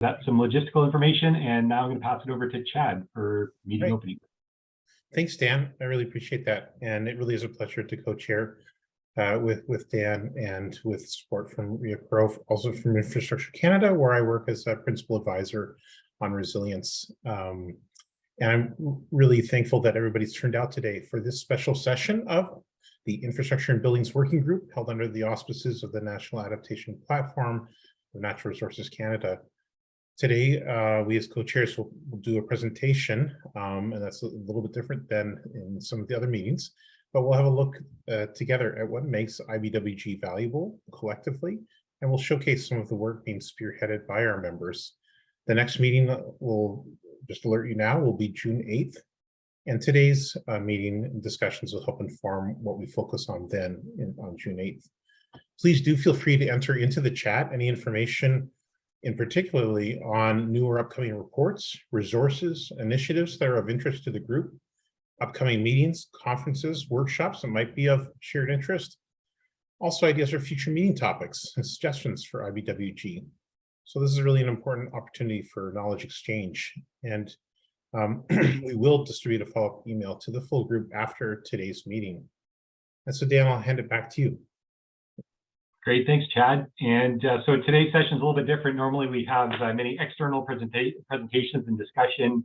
That's some logistical information, and now I'm going to pass it over to Chad for meeting opening. Thanks, Dan. I really appreciate that, and it really is a pleasure to co-chair with Dan and with support from Ria Pro, also from Infrastructure Canada, where I work as a principal advisor on resilience. And I'm really thankful that everybody's turned out today for this special session of the Infrastructure and Buildings Working Group, held under the auspices of the National Adaptation Platform of Natural Resources Canada. Today, we as co-chairs will do a presentation, and that's a little bit different than in some of the other meetings, but we'll have a look together at what makes IBWG valuable collectively, and we'll showcase some of the work being spearheaded by our members. The next meeting, will just alert you now, will be June 8th, and today's meeting discussions will help inform what we focus on then on June 8th. Please do feel free to enter into the chat any information in particularly on new or upcoming reports, resources, initiatives that are of interest to the group, upcoming meetings, conferences, workshops that might be of shared interest. Also ideas for future meeting topics and suggestions for IBWG. So this is really an important opportunity for knowledge exchange. And we will distribute a follow-up email to the full group after today's meeting. And so Dan, I'll hand it back to you. Great, thanks, Chad. And so today's session is a little bit different. Normally we have many external presentations and discussion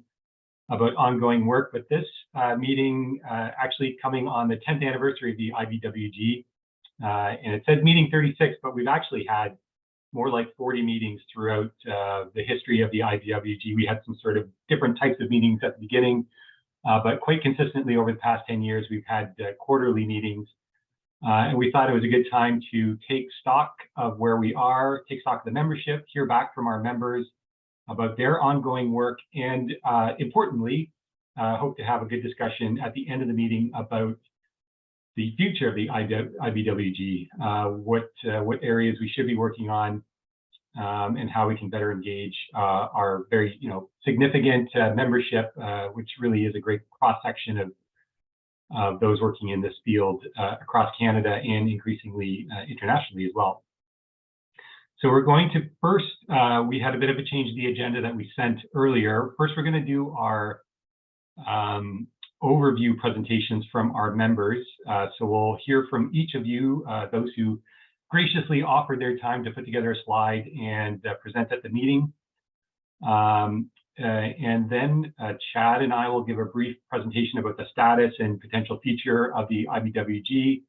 about ongoing work, but this meeting actually coming on the 10th anniversary of the IBWG. And it says meeting 36, but we've actually had more like 40 meetings throughout the history of the IBWG. We had some sort of different types of meetings at the beginning, but quite consistently over the past 10 years, we've had quarterly meetings. And we thought it was a good time to take stock of where we are, take stock of the membership, hear back from our members about their ongoing work, and importantly, hope to have a good discussion at the end of the meeting about the future of the IBWG, what areas we should be working on, and how we can better engage our very significant membership, which really is a great cross-section of those working in this field across Canada and increasingly internationally as well. So we're going to first, we had a bit of a change to the agenda that we sent earlier. First, we're going to do our overview presentations from our members. So we'll hear from each of you, those who graciously offered their time to put together a slide and present at the meeting. And then Chad and I will give a brief presentation about the status and potential future of the IBWG.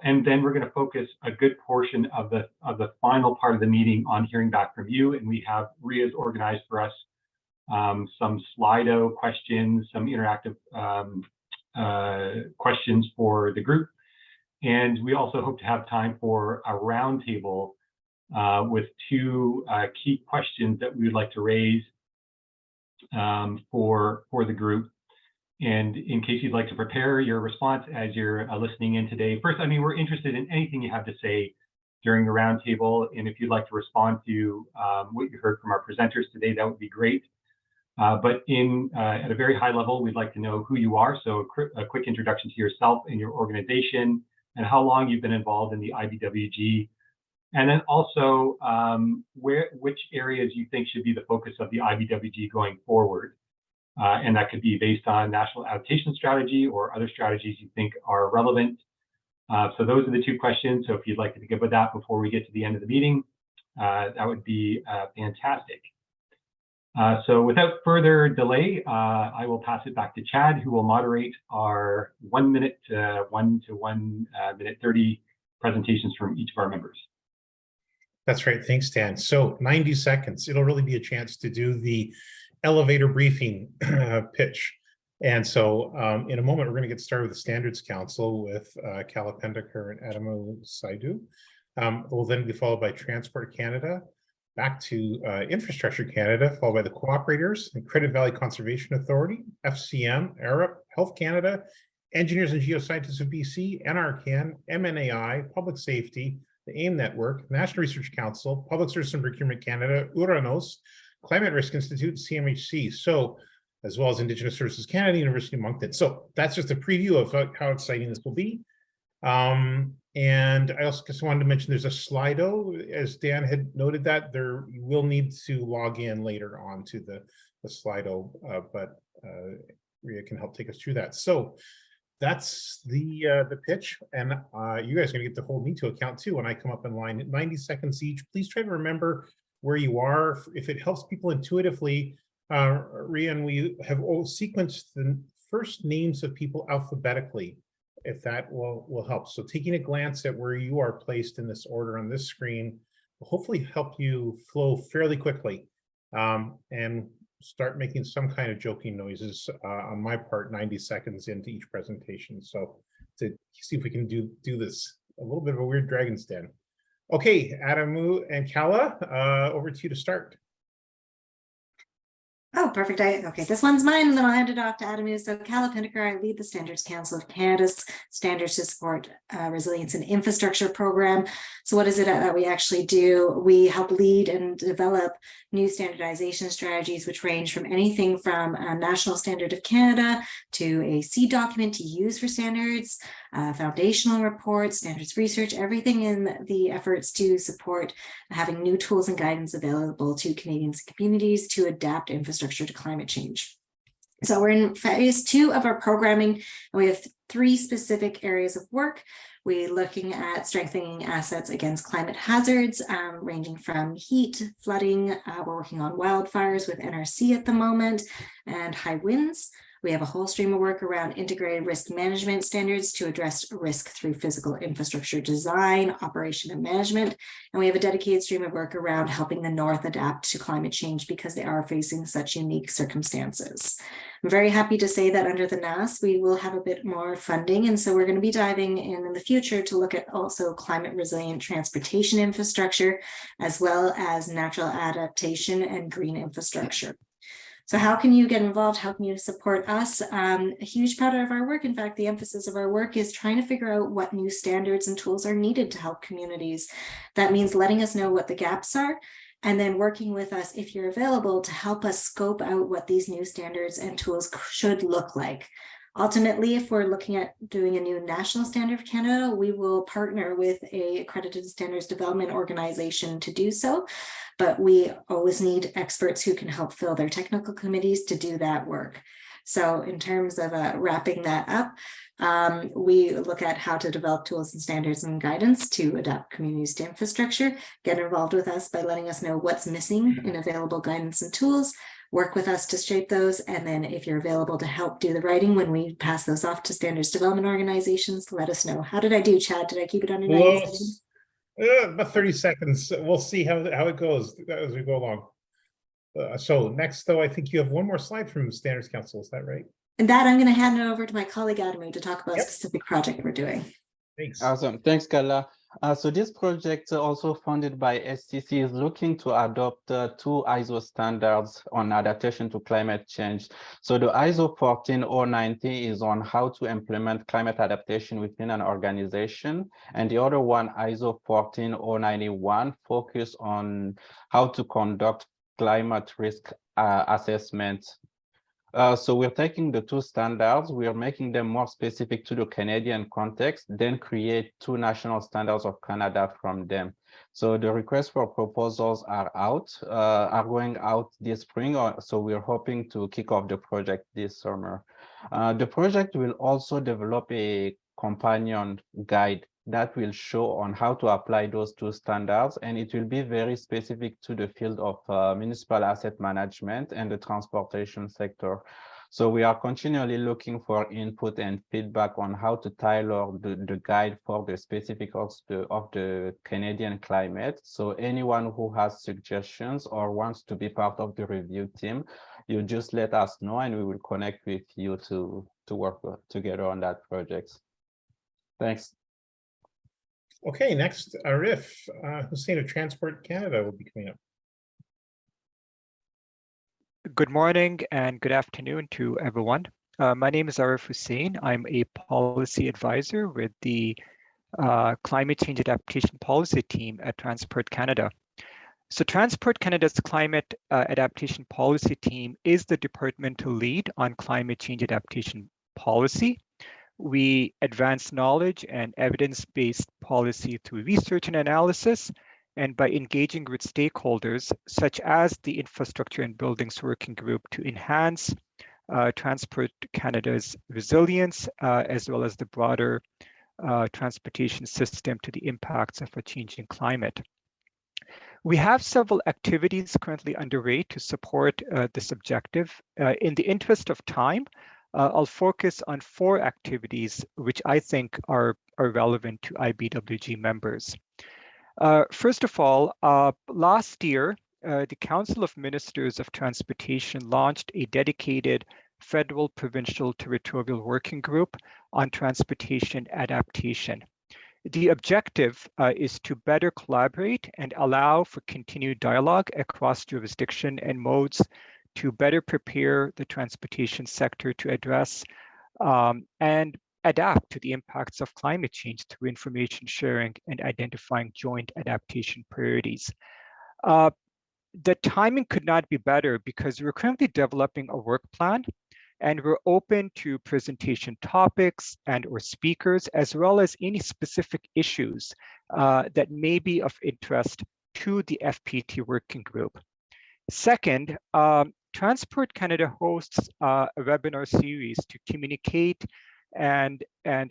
And then we're going to focus a good portion of the final part of the meeting on hearing back from you. And we have Ria's organized for us some Slido questions, some interactive questions for the group. And we also hope to have time for a roundtable with two key questions that we would like to raise for the group. And in case you'd like to prepare your response as you're listening in today, first, we're interested in anything you have to say during the roundtable. And if you'd like to respond to what you heard from our presenters today, that would be great. But at a very high level, we'd like to know who you are. So a quick introduction to yourself and your organization and how long you've been involved in the IBWG. And then also which areas you think should be the focus of the IBWG going forward. And that could be based on national adaptation strategy or other strategies you think are relevant. So those are the two questions. So if you'd like to think about that before we get to the end of the meeting, that would be fantastic. So without further delay, I will pass it back to Chad, who will moderate our 1 minute to 1 minute 30 presentations from each of our members. That's right. Thanks, Dan. So 90 seconds. It'll really be a chance to do the elevator briefing pitch. And so in a moment, we're going to get started with the Standards Council with Kala Pendekar and Adamu Saidu. Will then be followed by Transport Canada, back to Infrastructure Canada, followed by the Cooperators, and Credit Valley Conservation Authority, FCM, ARUP, Health Canada, Engineers and Geoscientists of BC, NRCan, MNAI, Public Safety, the AIM Network, National Research Council, Public Service and Procurement Canada, Uranos, Climate Risk Institute, CMHC, so as well as Indigenous Services Canada, University of Moncton. So that's just a preview of how exciting this will be. And I also just wanted to mention there's a Slido, as Dan had noted that there you will need to log in later on to the Slido, but Ria can help take us through that. So that's the pitch, and you guys are gonna get to hold me to account too when I come up in line. 90 seconds each. Please try to remember where you are. If it helps people intuitively, Ria and we have sequenced the first names of people alphabetically, if that will help. So taking a glance at where you are placed in this order on this screen will hopefully help you flow fairly quickly, and start making some kind of joking noises on my part 90 seconds into each presentation. So to see if we can do this, a little bit of a weird dragon's den. Okay, Adamu and Kala, over to you to start. Oh, perfect. Okay, this one's mine, and then I'll hand it off to Adamu. So Kala Pinnaker, I lead the Standards Council of Canada's Standards to Support Resilience and Infrastructure program. So what is it that we actually do? We help lead and develop new standardization strategies, which range from anything from a National Standard of Canada to a C document to use for standards, foundational reports, standards research, everything in the efforts to support having new tools and guidance available to Canadians and communities to adapt infrastructure to climate change. So we're in phase 2 of our programming, and we have 3 specific areas of work. We're looking at strengthening assets against climate hazards, ranging from heat, flooding. We're working on wildfires with NRC at the moment, and high winds. We have a whole stream of work around integrated risk management standards to address risk through physical infrastructure design, operation, and management. And we have a dedicated stream of work around helping the North adapt to climate change because they are facing such unique circumstances. I'm very happy to say that under the NAS, we will have a bit more funding. And so we're going to be diving in the future to look at also climate resilient transportation infrastructure, as well as natural adaptation and green infrastructure. So how can you get involved? How can you support us? A huge part of our work, in fact, the emphasis of our work is trying to figure out what new standards and tools are needed to help communities. That means letting us know what the gaps are, and then working with us, if you're available, to help us scope out what these new standards and tools should look like. Ultimately, if we're looking at doing a new national standard for Canada, we will partner with a accredited standards development organization to do so. But we always need experts who can help fill their technical committees to do that work. So in terms of wrapping that up, we look at how to develop tools and standards and guidance to adapt communities to infrastructure. Get involved with us by letting us know what's missing in available guidance and tools. Work with us to shape those, and then if you're available to help do the writing when we pass those off to standards development organizations, let us know. How did I do, Chad? Did I keep it under 90 seconds? About 30 seconds. We'll see how it goes as we go along. So next, though, I think you have one more slide from Standards Council. Is that right? And that I'm going to hand it over to my colleague Adamu to talk about a specific project we're doing. Thanks. Awesome. Thanks, Kala. So this project, also funded by SCC, is looking to adopt 2 ISO standards on adaptation to climate change. So the ISO 14090 is on how to implement climate adaptation within an organization, and the other one, ISO 14091, focus on how to conduct climate risk assessment. So we're taking the 2 standards, we are making them more specific to the Canadian context, then create 2 national standards of Canada from them. So the requests for proposals are going out this spring, so we're hoping to kick off the project this summer. The project will also develop a companion guide that will show on how to apply those 2 standards, and it will be very specific to the field of municipal asset management and the transportation sector. So we are continually looking for input and feedback on how to tailor the guide for the specifics of the Canadian climate. So anyone who has suggestions or wants to be part of the review team, you just let us know and we will connect with you to work together on that project. Thanks. Okay, next, Arif Hussein of Transport Canada will be coming up. Good morning and good afternoon to everyone. My name is Arif Hussein. I'm a policy advisor with the Climate Change Adaptation Policy Team at Transport Canada. So Transport Canada's Climate Adaptation Policy Team is the departmental lead on climate change adaptation policy. We advance knowledge and evidence-based policy through research and analysis, and by engaging with stakeholders, such as the Infrastructure and Buildings Working Group, to enhance Transport Canada's resilience, as well as the broader transportation system to the impacts of a changing climate. We have several activities currently underway to support this objective. In the interest of time, I'll focus on 4 activities which I think are relevant to IBWG members. First of all, last year, the Council of Ministers of Transportation launched a dedicated federal, provincial, territorial working group on transportation adaptation. The objective is to better collaborate and allow for continued dialogue across jurisdiction and modes to better prepare the transportation sector to address and adapt to the impacts of climate change through information sharing and identifying joint adaptation priorities. The timing could not be better because we're currently developing a work plan, and we're open to presentation topics and or speakers, as well as any specific issues that may be of interest to the FPT working group. Second, Transport Canada hosts a webinar series to communicate and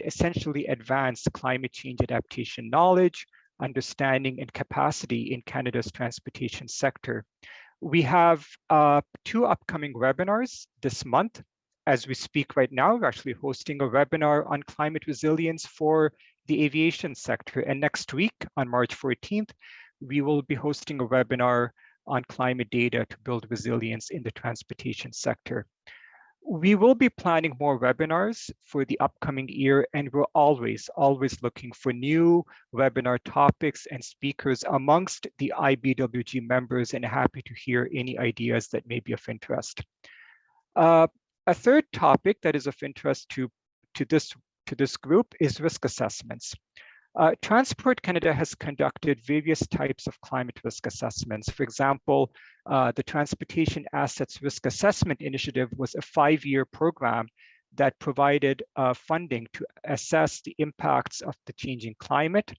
essentially advance climate change adaptation knowledge, understanding, and capacity in Canada's transportation sector. We have 2 upcoming webinars this month. As we speak right now, we're actually hosting a webinar on climate resilience for the aviation sector. And next week, on March 14th, we will be hosting a webinar on climate data to build resilience in the transportation sector. We will be planning more webinars for the upcoming year, and we're always looking for new webinar topics and speakers amongst the IBWG members, and happy to hear any ideas that may be of interest. A third topic that is of interest to this group is risk assessments. Transport Canada has conducted various types of climate risk assessments. For example, the Transportation Assets Risk Assessment Initiative was a 5-year program that provided funding to assess the impacts of the changing climate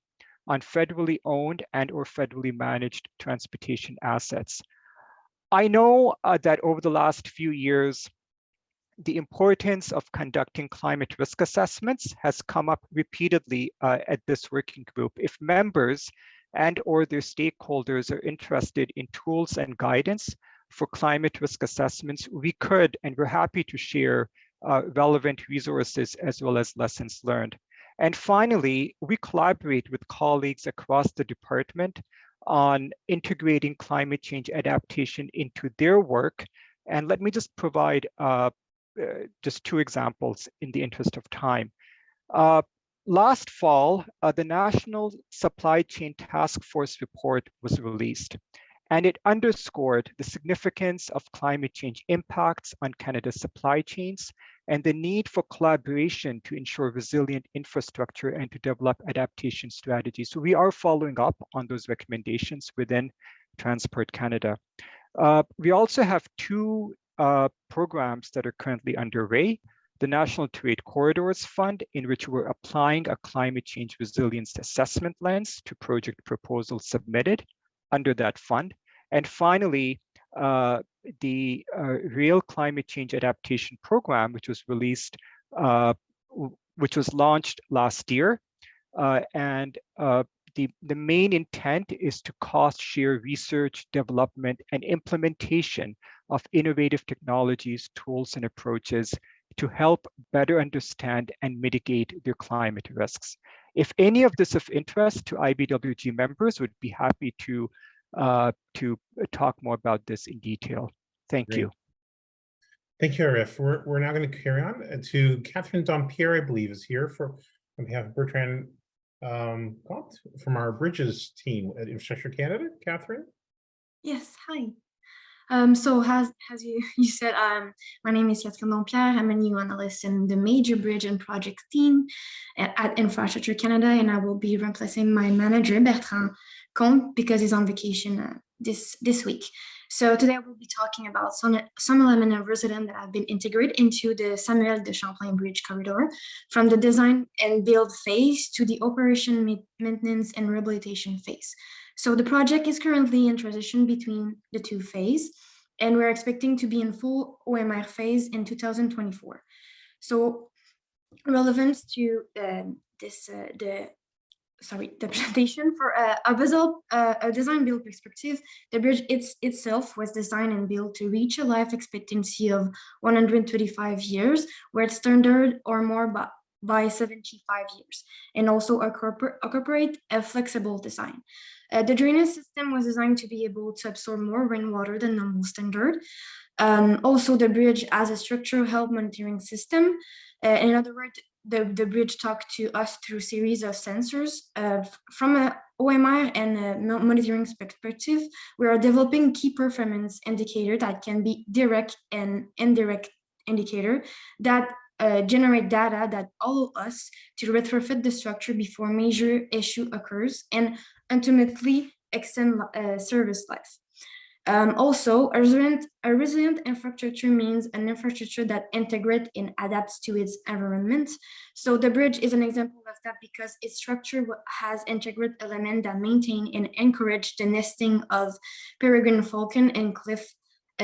on federally owned and or federally managed transportation assets. I know that over the last few years, the importance of conducting climate risk assessments has come up repeatedly at this working group. If members and or their stakeholders are interested in tools and guidance for climate risk assessments, we could, and we're happy to share relevant resources as well as lessons learned. And finally, we collaborate with colleagues across the department on integrating climate change adaptation into their work. And let me just provide just 2 examples in the interest of time. Last fall, the National Supply Chain Task Force report was released, and it underscored the significance of climate change impacts on Canada's supply chains and the need for collaboration to ensure resilient infrastructure and to develop adaptation strategies. So we are following up on those recommendations within Transport Canada. We also have 2 programs that are currently underway. The National Trade Corridors Fund, in which we're applying a climate change resilience assessment lens to project proposals submitted under that fund. And finally, the Rail Climate Change Adaptation Program, which was released, which was launched last year. The main intent is to cost share research, development, and implementation of innovative technologies, tools, and approaches to help better understand and mitigate their climate risks. If any of this of interest to IBWG members, would be happy to talk more about this in detail. Thank you. Thank you, Arif. We're now going to carry on to Catherine Dompierre, I believe, is here on behalf of Bertrand Comte from our Bridges team at Infrastructure Canada. Catherine? Yes, hi. So as you said, my name is Catherine Dompierre. I'm a new analyst in the major bridge and projects team at Infrastructure Canada, and I will be replacing my manager, Bertrand Comte, because he's on vacation this week. So today we'll be talking about some element of resident that have been integrated into the Samuel de Champlain Bridge corridor, from the design and build phase to the operation, maintenance, and rehabilitation phase. So the project is currently in transition between the two phases, and we're expecting to be in full OMR phase in 2024. So relevant to the presentation, for a design build perspective, the bridge itself was designed and built to reach a life expectancy of 135 years, where it's standard or more by 75 years, and also incorporate a flexible design. The drainage system was designed to be able to absorb more rainwater than normal standard. Also, the bridge has a structural health monitoring system. In other words, the bridge talked to us through a series of sensors. From an OMR and a monitoring perspective, we are developing key performance indicator that can be direct and indirect indicator that generate data that allow us to retrofit the structure before major issue occurs and ultimately extend service life. Also, a resilient infrastructure means an infrastructure that integrates and adapts to its environment. So the bridge is an example of that because its structure has integrated elements that maintain and encourage the nesting of peregrine falcon and cliff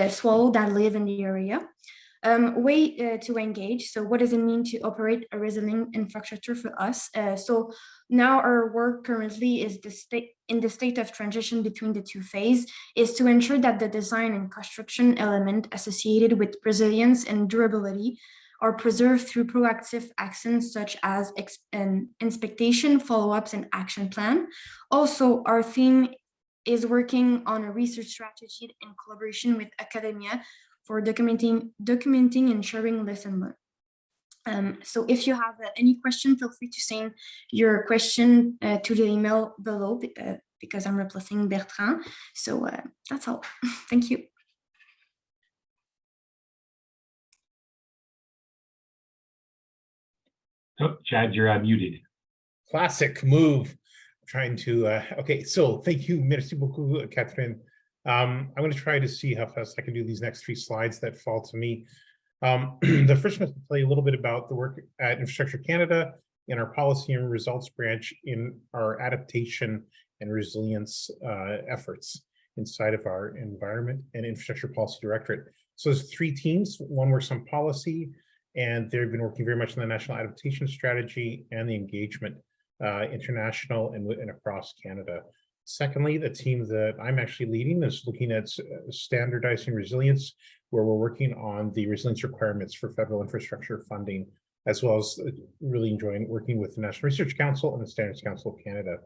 swallow that live in the area. Way to engage. So what does it mean to operate a resilient infrastructure for us? So now our work currently is in the state of transition between the two phases, is to ensure that the design and construction element associated with resilience and durability are preserved through proactive actions such as inspection, follow-ups, and action plan. Also, our team is working on a research strategy in collaboration with academia for documenting and sharing lesson learned. So if you have any question, feel free to send your question to the email below because I'm replacing Bertrand. So that's all. Thank you. Oh, Chad, you're muted. Classic move. Trying to, okay, so thank you, merci beaucoup, Catherine. I'm going to try to see how fast I can do these next 3 slides that fall to me. The first one is to tell you a little bit about the work at Infrastructure Canada in our policy and results branch in our adaptation and resilience efforts inside of our environment and infrastructure policy directorate. So there's 3 teams. One works on policy, and they've been working very much on the national adaptation strategy and the engagement, international and across Canada. Secondly, the team that I'm actually leading is looking at standardizing resilience, where we're working on the resilience requirements for federal infrastructure funding, as well as really enjoying working with the National Research Council and the Standards Council of Canada.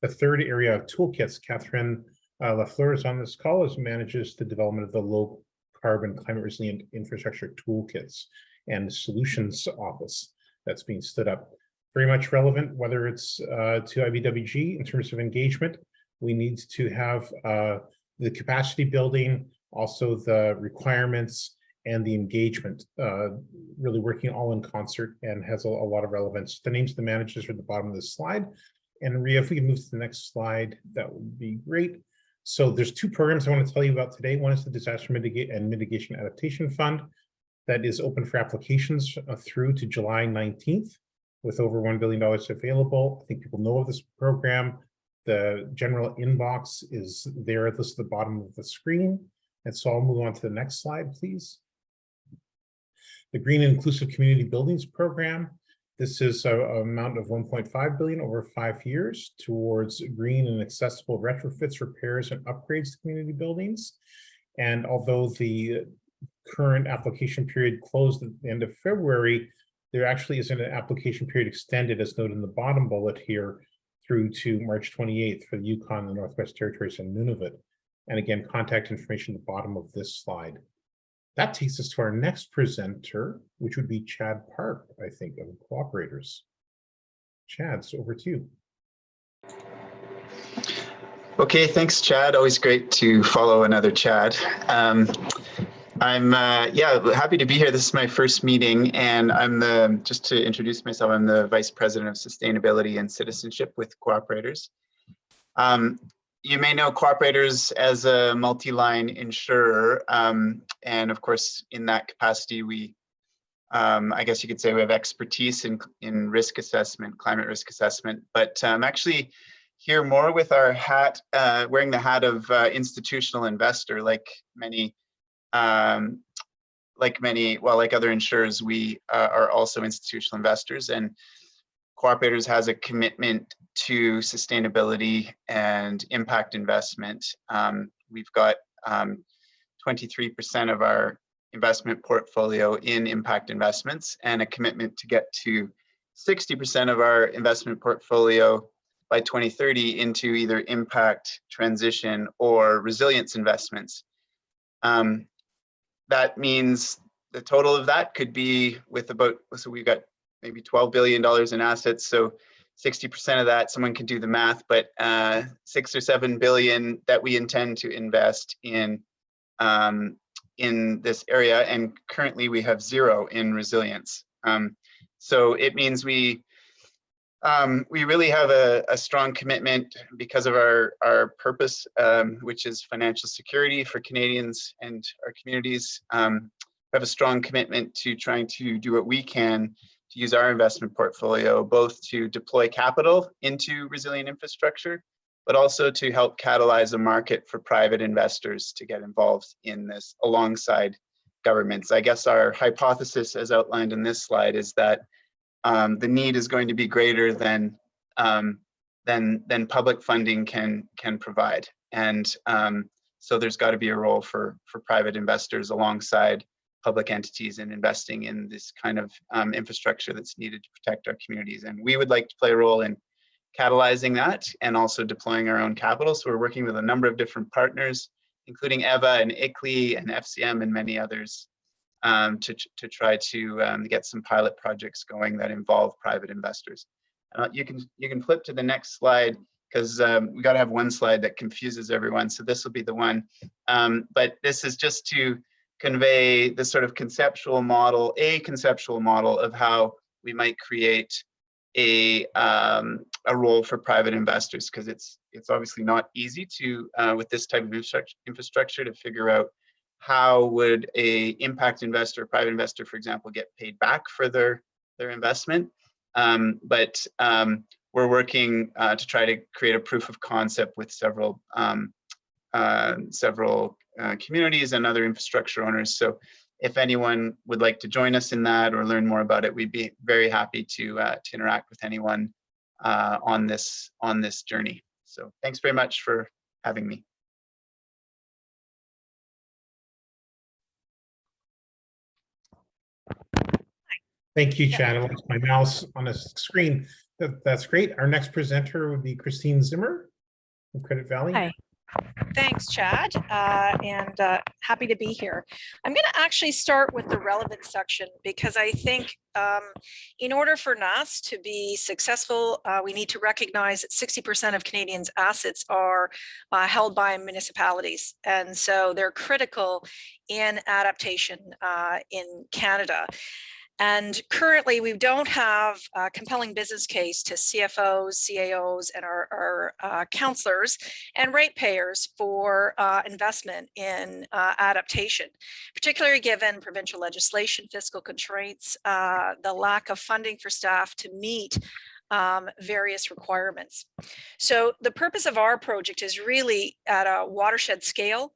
The third area of toolkits, Catherine Lafleur is on this call, as manages the development of the low carbon climate resilient infrastructure toolkits and solutions office that's being stood up. Very much relevant, whether it's to IBWG in terms of engagement. We need to have the capacity building, also the requirements and the engagement, really working all in concert, and has a lot of relevance. The names of the managers are at the bottom of this slide. And Ria, if we can move to the next slide, that would be great. So there's 2 programs I want to tell you about today. One is the Disaster Mitigation Adaptation Fund that is open for applications through to July 19th with over $1 billion available. I think people know of this program. The general inbox is there at the bottom of the screen. And so I'll move on to the next slide, please. The Green and Inclusive Community Buildings Program. This is an amount of $1.5 billion over 5 years towards green and accessible retrofits, repairs, and upgrades to community buildings. And although the current application period closed at the end of February, there actually isn't an application period extended, as noted in the bottom bullet here, through to March 28th for the Yukon, the Northwest Territories, and Nunavut. And again, contact information at the bottom of this slide. That takes us to our next presenter, which would be Chad Park, I think, of Cooperators. Chad, so over to you. Okay, thanks, Chad. Always great to follow another Chad. I'm happy to be here. This is my first meeting, and I'm just to introduce myself, I'm the Vice President of Sustainability and Citizenship with Cooperators. you may know Cooperators as a multi-line insurer. And of course, in that capacity, we, I guess you could say we have expertise in risk assessment, climate risk assessment, but actually here more with our hat, wearing the hat of institutional investor, like other insurers, we are also institutional investors, and Cooperators has a commitment to sustainability and impact investment. We've got 23% of our investment portfolio in impact investments, and a commitment to get to 60% of our investment portfolio by 2030 into either impact, transition, or resilience investments. That means the total of that could be with so we've got maybe $12 billion in assets. So 60% of that, someone can do the math, but 6 or 7 billion that we intend to invest in this area. And currently we have 0 in resilience. So it means we really have a strong commitment because of our purpose, which is financial security for Canadians and our communities. We have a strong commitment to trying to do what we can to use our investment portfolio, both to deploy capital into resilient infrastructure, but also to help catalyze a market for private investors to get involved in this alongside governments. I guess our hypothesis, as outlined in this slide, is that the need is going to be greater than public funding can provide, and so there's got to be a role for private investors alongside public entities in investing in this kind of infrastructure that's needed to protect our communities. And we would like to play a role in catalyzing that and also deploying our own capital. So we're working with a number of different partners, including EVA and ICLR and FCM and many others, to try to get some pilot projects going that involve private investors. You can flip to the next slide, because we got to have one slide that confuses everyone. So this will be the one. But this is just to convey the sort of conceptual model of how we might create a role for private investors, because it's obviously not easy to with this type of infrastructure to figure out how would a impact investor, private investor, for example, get paid back for their investment. But we're working to try to create a proof of concept with several communities and other infrastructure owners. So if anyone would like to join us in that or learn more about it, we'd be very happy to interact with anyone on this journey. So thanks very much for having me. Thank you, Chad. I lost my mouse on a screen. That's great. Our next presenter would be Christine Zimmer from Credit Valley. Hi. Thanks, Chad, and happy to be here. I'm going to actually start with the relevant section, because I think in order for NAS to be successful, we need to recognize that 60% of Canadians' assets are held by municipalities, and so they're critical in adaptation in Canada. And currently, we don't have a compelling business case to CFOs, CAOs, and our counselors and ratepayers for investment in adaptation, particularly given provincial legislation, fiscal constraints, the lack of funding for staff to meet various requirements. So the purpose of our project is really at a watershed scale.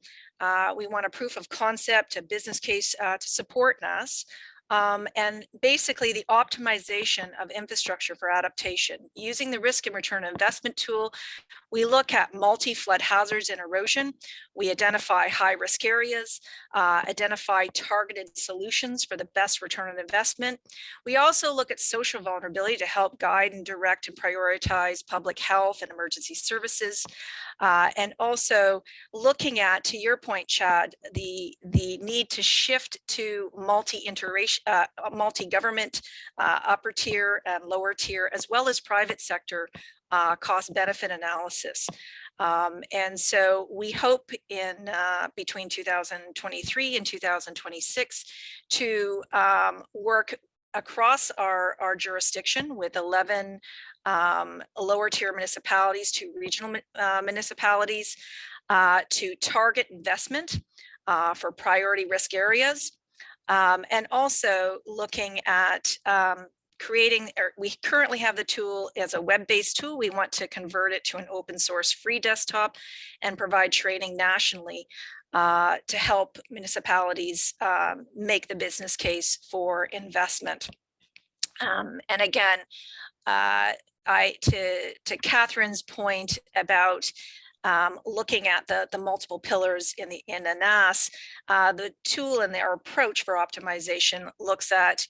We want a proof of concept, a business case to support NAS. And basically the optimization of infrastructure for adaptation. Using the risk and return investment tool, we look at multi-flood hazards and erosion. We identify high-risk areas, identify targeted solutions for the best return on investment. We also look at social vulnerability to help guide and direct and prioritize public health and emergency services. And also looking at, to your point, Chad, the need to shift to multi-government, upper tier and lower tier, as well as private sector cost benefit analysis. And so we hope in between 2023 and 2026 to work across our jurisdiction with 11 lower tier municipalities to regional municipalities to target investment for priority risk areas. And also looking at we currently have the tool as a web-based tool. We want to convert it to an open source free desktop and provide training nationally to help municipalities make the business case for investment. And again, to Catherine's point about looking at the multiple pillars in the NAS, the tool and our approach for optimization looks at,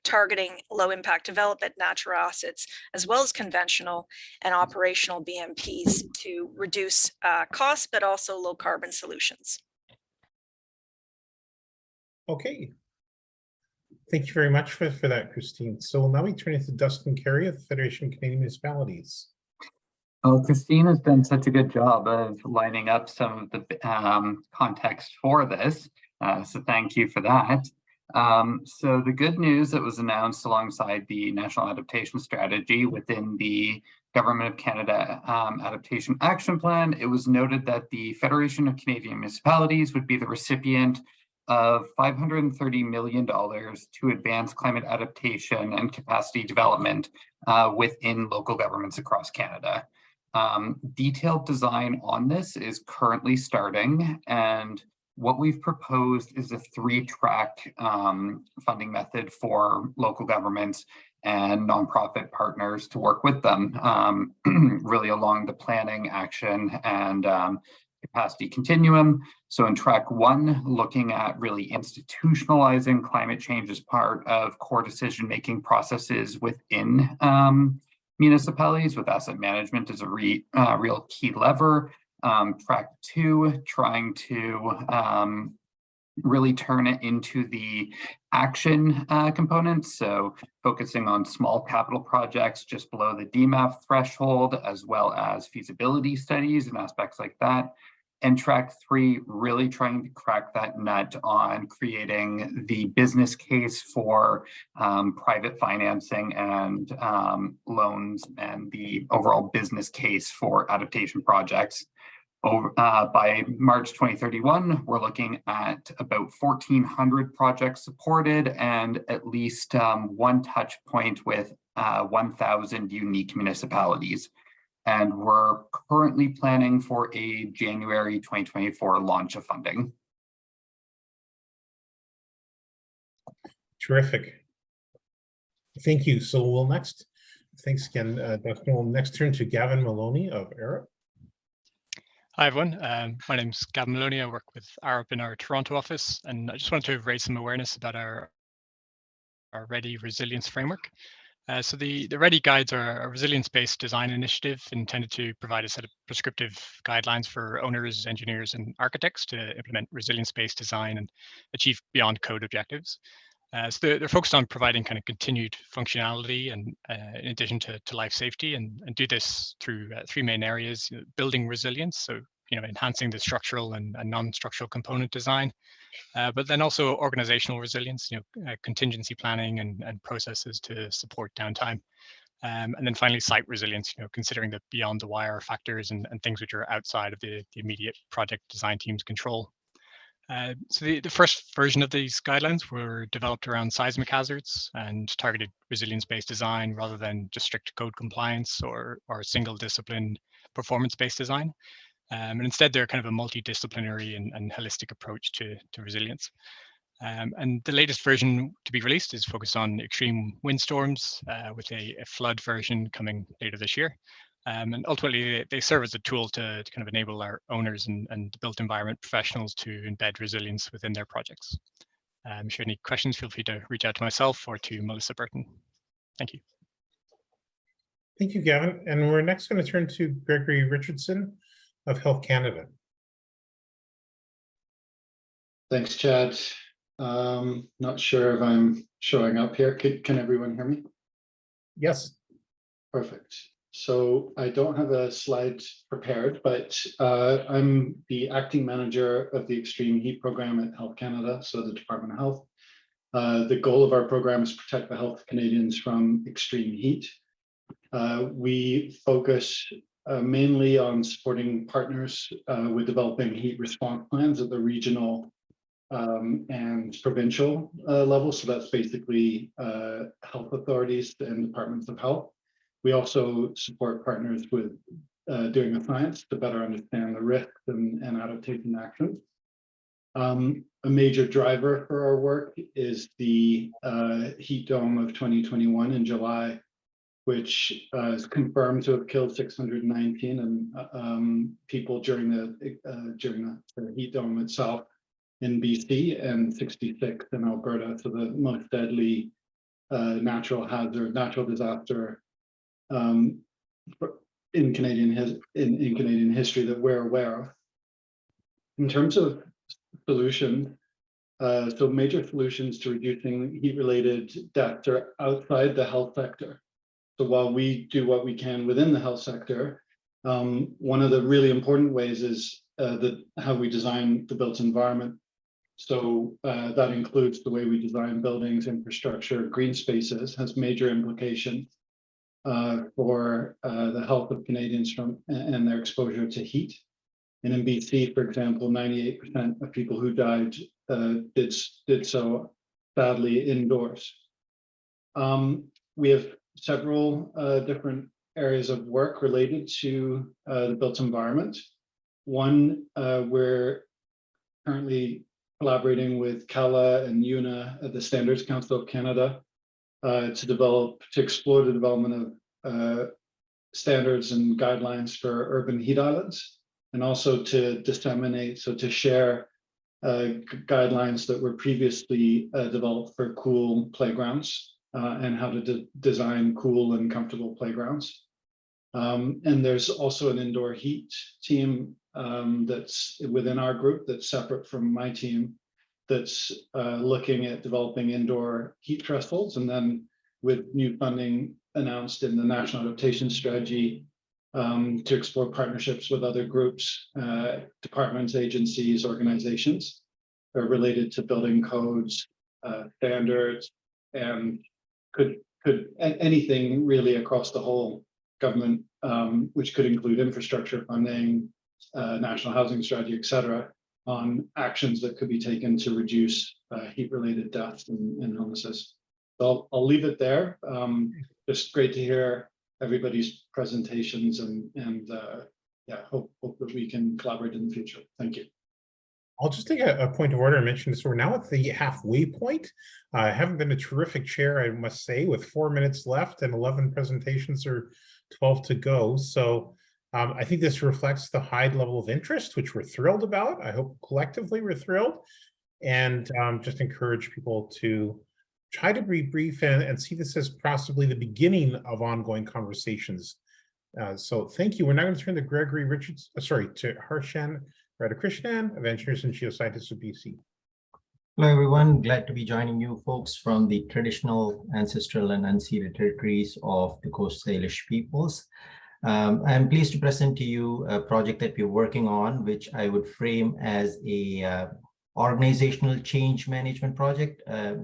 targeting low impact development, natural assets, as well as conventional and operational BMPs to reduce costs, but also low carbon solutions. Okay. Thank you very much for that, Christine. So now we turn it to Dustin Carey of the Federation of Canadian Municipalities. Well, Christine has done such a good job of lining up some of the context for this. So thank you for that. So the good news that was announced alongside the National Adaptation Strategy within the Government of Canada Adaptation Action Plan, it was noted that the Federation of Canadian Municipalities would be the recipient of $530 million to advance climate adaptation and capacity development within local governments across Canada. Detailed design on this is currently starting, and what we've proposed is a 3-track funding method for local governments and nonprofit partners to work with them, really along the planning, action, and capacity continuum. So in track 1, looking at really institutionalizing climate change as part of core decision-making processes within municipalities, with asset management as a real key lever. Track 2, trying to really turn it into the action components. So focusing on small capital projects just below the DMAP threshold, as well as feasibility studies and aspects like that. And track 3, really trying to crack that nut on creating the business case for private financing and loans, and the overall business case for adaptation projects. By March 2031, we're looking at about 1,400 projects supported and at least one touch point with 1,000 unique municipalities. And we're currently planning for a January 2024 launch of funding. Terrific. Thank you. So we'll next, thanks again, Dustin. We'll next turn to Gavin Maloney of ARUP. Hi, everyone. My name's Gavin Maloney. I work with ARUP in our Toronto office, and I just wanted to raise some awareness about our READY resilience framework. So the READY guides are a resilience-based design initiative intended to provide a set of prescriptive guidelines for owners, engineers, and architects to implement resilience-based design and achieve beyond code objectives. So they're focused on providing kind of continued functionality and in addition to life safety, and do this through 3 main areas: building resilience, so enhancing the structural and non-structural component design, but then also organizational resilience, contingency planning and processes to support downtime, and then finally site resilience, considering the beyond the wire factors and things which are outside of the immediate project design team's control. So the first version of these guidelines were developed around seismic hazards and targeted resilience-based design rather than just strict code compliance or single discipline performance-based design. And instead, they're kind of a multidisciplinary and holistic approach to resilience. And the latest version to be released is focused on extreme windstorms, with a flood version coming later this year. And ultimately, they serve as a tool to kind of enable our owners and built environment professionals to embed resilience within their projects. If you have any questions, feel free to reach out to myself or to Melissa Burton. Thank you. Thank you, Gavin. And we're next going to turn to Gregory Richardson of Health Canada. Thanks, Chad. Not sure if I'm showing up here. Can everyone hear me? Yes. Perfect. So I don't have a slide prepared, but I'm the acting manager of the Extreme Heat Program at Health Canada, so the Department of Health. The goal of our program is to protect the health of Canadians from extreme heat. We focus mainly on supporting partners with developing heat response plans at the regional and provincial level. So that's basically health authorities and departments of health. We also support partners with doing the science to better understand the risks and adaptation actions. A major driver for our work is the heat dome of 2021 in July, which is confirmed to have killed 619 people during the heat dome itself in BC and 66 in Alberta. So the most deadly natural disaster in Canadian history that we're aware of. In terms of solutions, so major solutions to reducing heat-related deaths are outside the health sector. So while we do what we can within the health sector, one of the really important ways is how we design the built environment. So that includes the way we design buildings, infrastructure, green spaces, has major implications for the health of Canadians and their exposure to heat. And in BC, for example, 98% of people who died did so sadly indoors. We have several different areas of work related to the built environment. One, we're currently collaborating with CALA and UNA at the Standards Council of Canada to explore the development of standards and guidelines for urban heat islands, and also to disseminate, so to share guidelines that were previously developed for cool playgrounds and how to design cool and comfortable playgrounds. And there's also an indoor heat team that's within our group that's separate from my team that's looking at developing indoor heat thresholds, and then with new funding announced in the National Adaptation Strategy to explore partnerships with other groups, departments, agencies, organizations related to building codes, standards, and could anything really across the whole government, which could include infrastructure funding, national housing strategy, et cetera, on actions that could be taken to reduce heat-related deaths and illnesses. So I'll leave it there. Just great to hear everybody's presentations and yeah, hope that we can collaborate in the future. Thank you. I'll just take a point of order. I mentioned this. We're now at the halfway point. I haven't been a terrific chair, I must say, with 4 minutes left and 11 presentations or 12 to go. So I think this reflects the high level of interest, which we're thrilled about. I hope collectively we're thrilled, and just encourage people to try to be brief and see this as possibly the beginning of ongoing conversations. So thank you. We're now going to turn to Gregory Richards, to Harshan Radhakrishnan of Engineers and Geoscientists of BC. Hello, everyone. Glad to be joining you folks from the traditional, ancestral, and unceded territories of the Coast Salish peoples. I'm pleased to present to you a project that we're working on, which I would frame as a organizational change management project,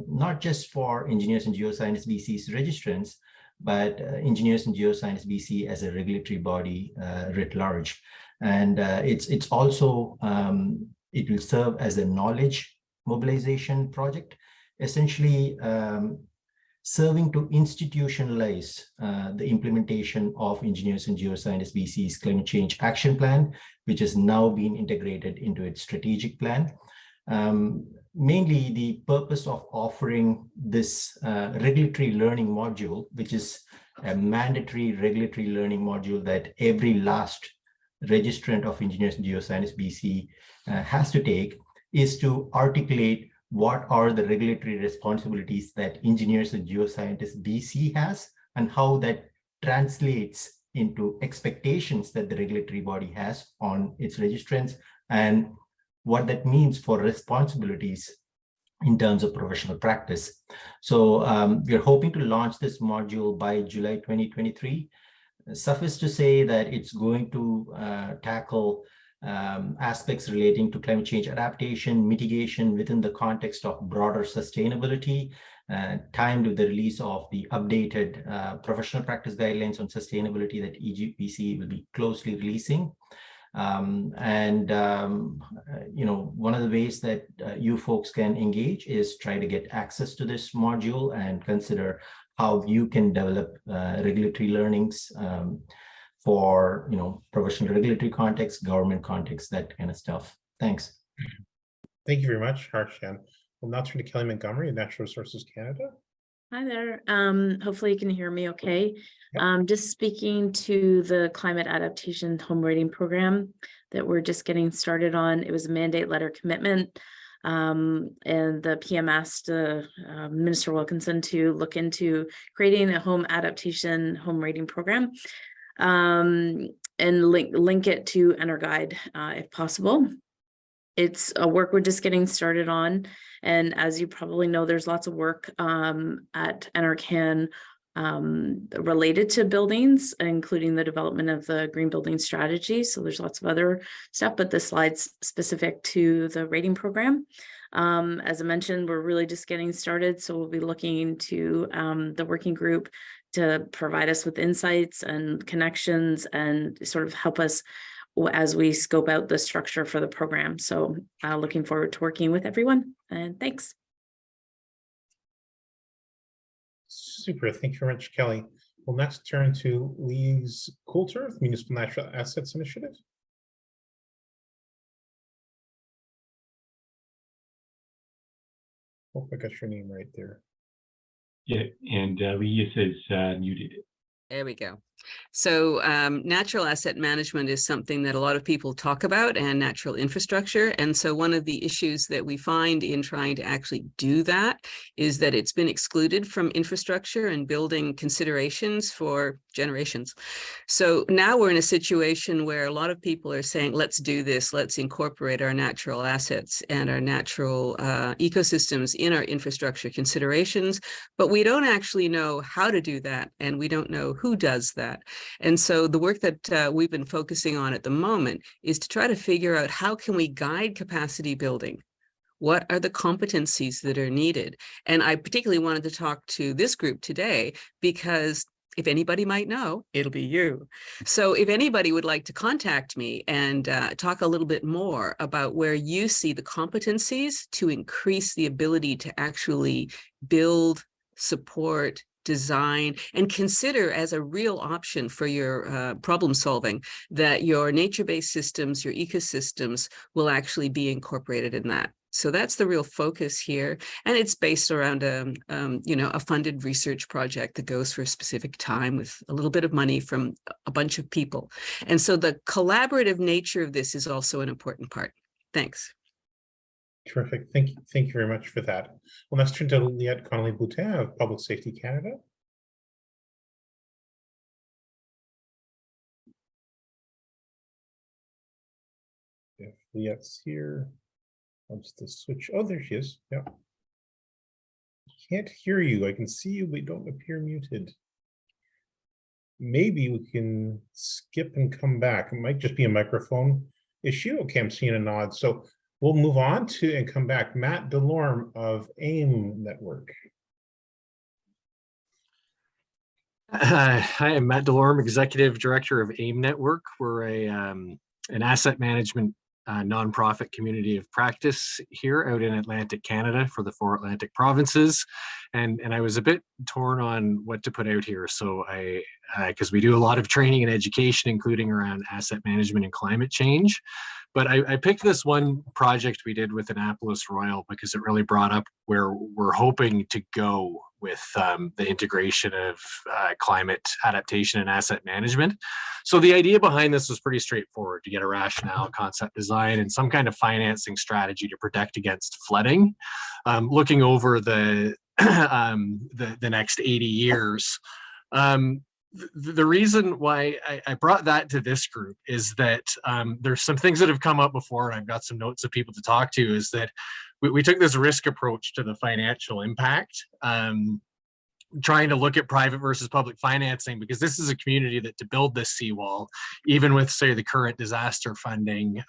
not just for Engineers and Geoscientists BC's registrants, but Engineers and Geoscientists BC as a regulatory body writ large. And it's also, it will serve as a knowledge mobilization project, essentially serving to institutionalize the implementation of Engineers and Geoscientists BC's Climate Change Action Plan, which has now been integrated into its strategic plan. Mainly the purpose of offering this regulatory learning module, which is a mandatory regulatory learning module that every last registrant of Engineers and Geoscientists BC has to take, is to articulate what are the regulatory responsibilities that Engineers and Geoscientists BC has, and how that translates into expectations that the regulatory body has on its registrants, and what that means for responsibilities in terms of professional practice. So we're hoping to launch this module by July 2023. Suffice to say that it's going to tackle aspects relating to climate change adaptation, mitigation within the context of broader sustainability, timed with the release of the updated professional practice guidelines on sustainability that EGPC will be closely releasing. You know, one of the ways that you folks can engage is try to get access to this module and consider how you can develop regulatory learnings for, you know, professional regulatory context, government context, that kind of stuff. Thanks. Thank you very much, Harshan. We'll now turn to Kelly Montgomery of Natural Resources Canada. Hi there. Hopefully you can hear me okay. Yep. Just speaking to the climate adaptation home rating program that we're just getting started on. It was a mandate letter commitment. And the PM asked Minister Wilkinson to look into creating a home adaptation home rating program and link it to EnerGuide if possible. It's a work we're just getting started on. And as you probably know, there's lots of work at NRCan related to buildings, including the development of the green building strategy. So there's lots of other stuff, but this slide's specific to the rating program. As I mentioned, we're really just getting started. So we'll be looking to the working group to provide us with insights and connections and sort of help us as we scope out the structure for the program. So looking forward to working with everyone, and thanks. Super, thank you very much, Kelly. We'll next turn to Lise Coulter, with Municipal Natural Assets Initiative. Hope I got your name right there. Yeah, and Lise is muted. There we go. So natural asset management is something that a lot of people talk about, and natural infrastructure. And so one of the issues that we find in trying to actually do that is that it's been excluded from infrastructure and building considerations for generations. So now we're in a situation where a lot of people are saying, let's do this, let's incorporate our natural assets and our natural ecosystems in our infrastructure considerations, but we don't actually know how to do that, and we don't know who does that. And so the work that we've been focusing on at the moment is to try to figure out how can we guide capacity building? What are the competencies that are needed? And I particularly wanted to talk to this group today because if anybody might know, it'll be you. So if anybody would like to contact me and talk a little bit more about where you see the competencies to increase the ability to actually build, support, design, and consider as a real option for your problem solving that your nature-based systems, your ecosystems will actually be incorporated in that. So that's the real focus here. And it's based around a funded research project that goes for a specific time with a little bit of money from a bunch of people. And so the collaborative nature of this is also an important part. Thanks. Terrific. Thank you very much for that. Well, let's turn to Liette Connolly-Boutin of Public Safety Canada. If Liette's here, I'll just switch. Oh, there she is. Yeah. Can't hear you. I can see you, but you don't appear muted. Maybe we can skip and come back. It might just be a microphone issue. Okay, I'm seeing a nod. So we'll move on to and come back. Matt Delorme of AIM Network. Hi, I'm Matt Delorme, Executive Director of AIM Network. We're an asset management nonprofit community of practice here out in Atlantic Canada for the 4 Atlantic provinces. And I was a bit torn on what to put out here. So because we do a lot of training and education, including around asset management and climate change. But I picked this one project we did with Annapolis Royal because it really brought up where we're hoping to go with the integration of climate adaptation and asset management. So the idea behind this was pretty straightforward: to get a rationale, concept design, and some kind of financing strategy to protect against flooding. Looking over the next 80 years. The reason why I brought that to this group is that there's some things that have come up before, and I've got some notes of people to talk to, is that we took this risk approach to the financial impact. trying to look at private versus public financing, because this is a community that to build this seawall, even with say the current disaster funding,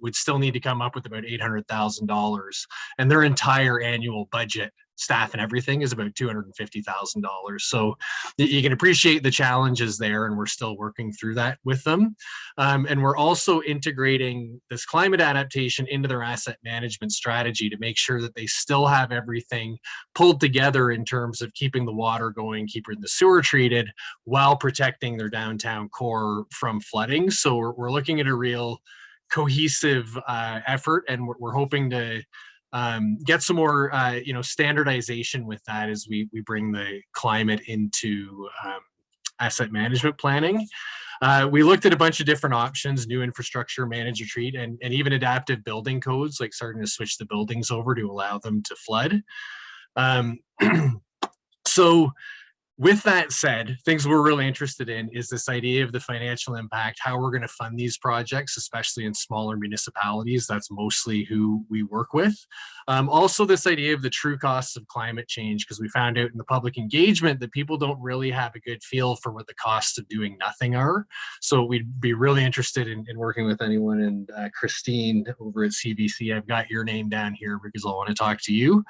would still need to come up with about $800,000, and their entire annual budget, staff and everything, is about $250,000. So you can appreciate the challenges there, and we're still working through that with them. And we're also integrating this climate adaptation into their asset management strategy to make sure that they still have everything pulled together in terms of keeping the water going, keeping the sewer treated, while protecting their downtown core from flooding. So we're looking at a real cohesive effort, and we're hoping to get some more standardization with that as we bring the climate into asset management planning. We looked at a bunch of different options: new infrastructure, manage retreat, and even adaptive building codes, like starting to switch the buildings over to allow them to flood. So with that said, things we're really interested in is this idea of the financial impact, how we're going to fund these projects, especially in smaller municipalities. That's mostly who we work with. Also, this idea of the true costs of climate change, because we found out in the public engagement that people don't really have a good feel for what the costs of doing nothing are. So we'd be really interested in working with anyone. And Christine over at CBC, I've got your name down here because I want to talk to you.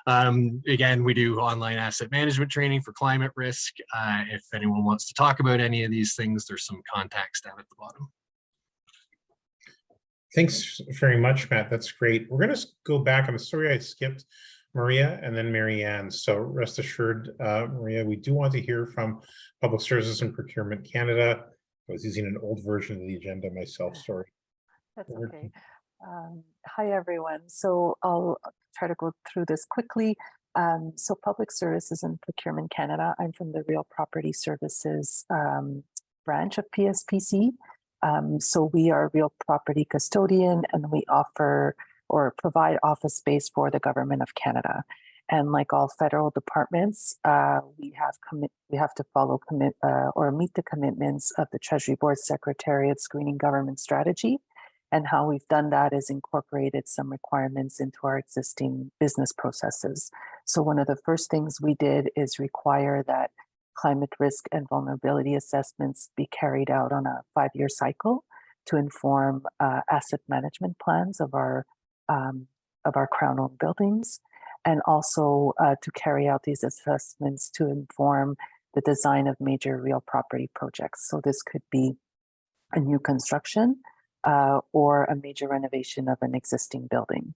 Again, we do online asset management training for climate risk. If anyone wants to talk about any of these things, there's some contacts down at the bottom. Thanks very much, Matt. That's great. We're going to go back. I'm sorry I skipped Maria and then Marianne. So rest assured, Maria, we do want to hear from Public Services and Procurement Canada. I was using an old version of the agenda myself, sorry. That's okay. Hi, everyone. So I'll try to go through this quickly. So Public Services and Procurement Canada, I'm from the Real Property Services branch of PSPC. So we are a real property custodian, and we offer or provide office space for the Government of Canada. And like all federal departments, we have to follow or meet the commitments of the Treasury Board Secretariat's Greening Government Strategy. And how we've done that is incorporated some requirements into our existing business processes. So one of the first things we did is require that climate risk and vulnerability assessments be carried out on a 5-year cycle to inform asset management plans of our Crown-owned buildings, and also to carry out these assessments to inform the design of major real property projects. So this could be a new construction, or a major renovation of an existing building.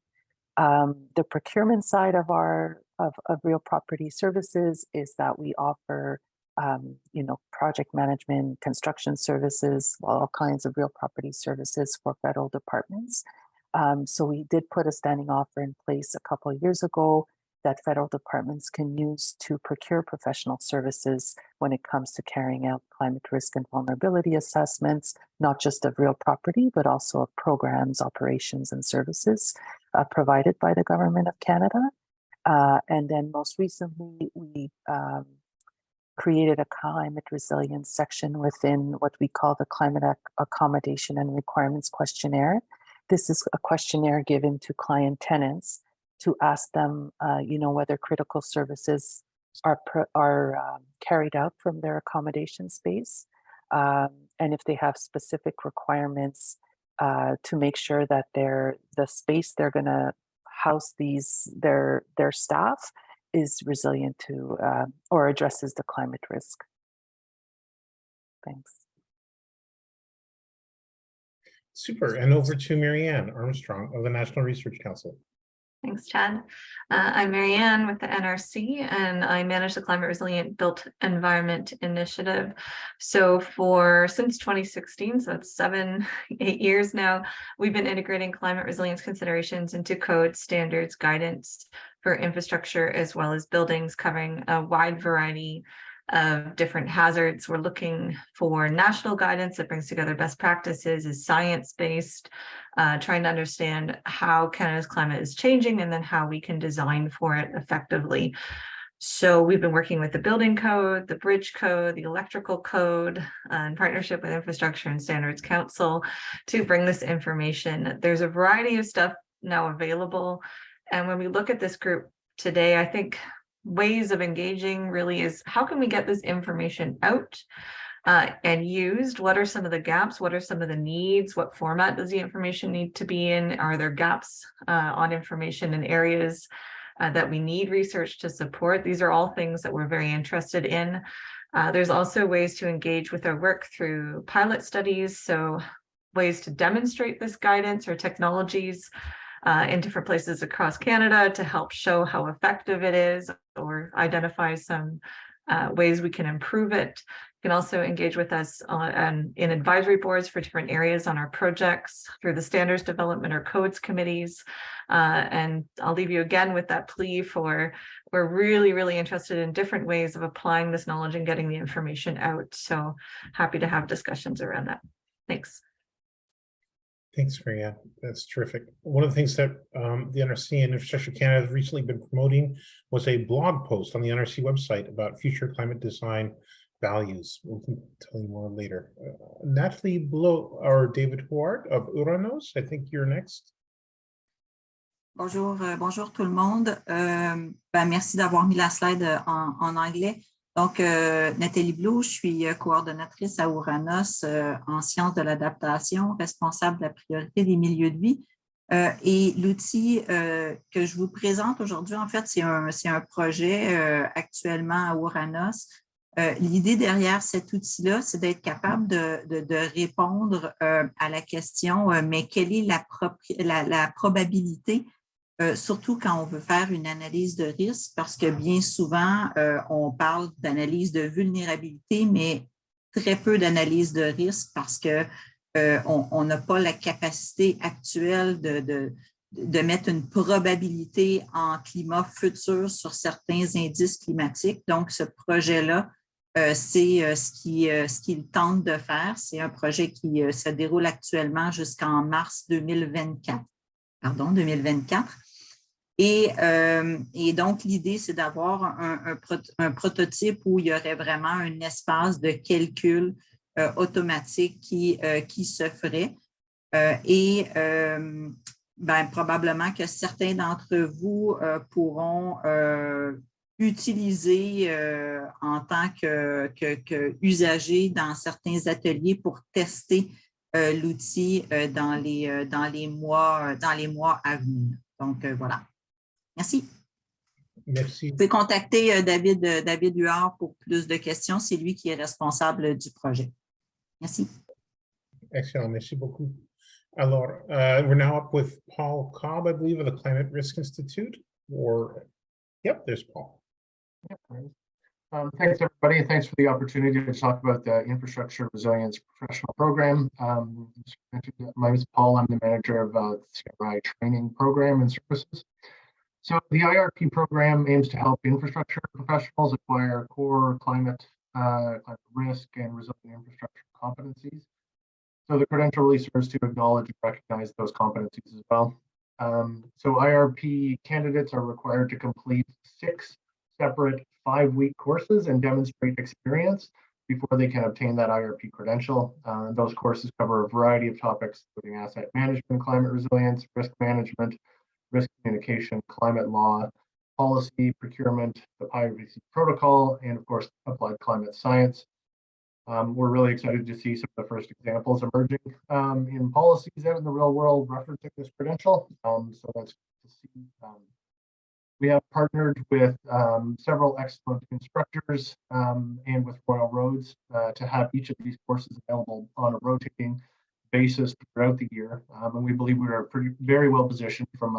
The procurement side of real property services is that we offer, project management, construction services, all kinds of real property services for federal departments. So we did put a standing offer in place a couple of years ago that federal departments can use to procure professional services when it comes to carrying out climate risk and vulnerability assessments, not just of real property, but also of programs, operations, and services provided by the Government of Canada. And then most recently, we created a climate resilience section within what we call the Climate Accommodation and Requirements Questionnaire. This is a questionnaire given to client tenants to ask them, whether critical services are carried out from their accommodation space, and if they have specific requirements to make sure that the space they're going to house their staff is resilient to or addresses the climate risk. Thanks. Super. And over to Marianne Armstrong of the National Research Council. Thanks, Chad. I'm Marianne with the NRC, and I manage the Climate Resilient Built Environment Initiative. So since 2016, so that's 7-8 years now, we've been integrating climate resilience considerations into code, standards, guidance for infrastructure, as well as buildings, covering a wide variety of different hazards. We're looking for national guidance that brings together best practices, is science-based, trying to understand how Canada's climate is changing and then how we can design for it effectively. So we've been working with the building code, the bridge code, the electrical code, in partnership with Infrastructure and Standards Council to bring this information. There's a variety of stuff now available. And when we look at this group today, I think ways of engaging really is how can we get this information out and used? What are some of the gaps? What are some of the needs? What format does the information need to be in? Are there gaps on information in areas that we need research to support? These are all things that we're very interested in. There's also ways to engage with our work through pilot studies, so ways to demonstrate this guidance or technologies in different places across Canada to help show how effective it is or identify some ways we can improve it. You can also engage with us in advisory boards for different areas on our projects through the standards development or codes committees. And I'll leave you again with that plea for, we're really, really interested in different ways of applying this knowledge and getting the information out. So happy to have discussions around that. Thanks. Thanks, Maria. That's terrific. One of the things that the NRC and Infrastructure Canada has recently been promoting was a blog post on the NRC website about future climate design values. We'll tell you more later. Natalie Below or David Huard of Uranos, I think you're next. Bonjour, bonjour tout le monde. Merci d'avoir mis la slide en anglais. Donc, Nathalie Blou, je suis coordonnatrice à Uranos en sciences de l'adaptation, responsable de la priorité des milieux de vie. Et l'outil que je vous présente aujourd'hui, en fait, c'est un projet actuellement à Uranos. L'idée derrière cet outil-là, c'est d'être capable de répondre à la question, mais quelle est la probabilité, surtout quand on veut faire une analyse de risque, parce que bien souvent, on parle d'analyse de vulnérabilité, mais très peu d'analyse de risque parce qu'on n'a pas la capacité actuelle de mettre une probabilité en climat futur sur certains indices climatiques. Donc, ce projet-là, c'est ce qu'il tente de faire. C'est un projet qui se déroule actuellement jusqu'en mars 2024. Pardon, 2024. Et donc, l'idée, c'est d'avoir un prototype où il y aurait vraiment un espace de calcul automatique qui se ferait. Probablement que certains d'entre vous pourront utiliser en tant qu'usager dans certains ateliers pour tester l'outil dans les mois à venir. Donc, voilà. Merci. Merci. Vous pouvez contacter David Huard pour plus de questions. C'est lui qui est responsable du projet. Merci. Excellent. Merci beaucoup. Alors, we're now up with Paul Cobb, I believe, of the Climate Risk Institute. Yep, there's Paul. Thanks, everybody, and thanks for the opportunity to talk about the Infrastructure Resilience Professional Program. My name is Paul. I'm the manager of the CRI Training Program and Services. So the IRP program aims to help infrastructure professionals acquire core climate risk and resilient infrastructure competencies. So the credential really serves to acknowledge and recognize those competencies as well. So IRP candidates are required to complete 6 separate 5-week courses and demonstrate experience before they can obtain that IRP credential. Those courses cover a variety of topics, including asset management, climate resilience, risk management, risk communication, climate law, policy, procurement, the privacy protocol, and of course, applied climate science. We're really excited to see some of the first examples emerging in policies out in the real world referencing this credential. So that's good to see. We have partnered with several excellent instructors and with Royal Roads to have each of these courses available on a rotating basis throughout the year. And we believe we are very well positioned from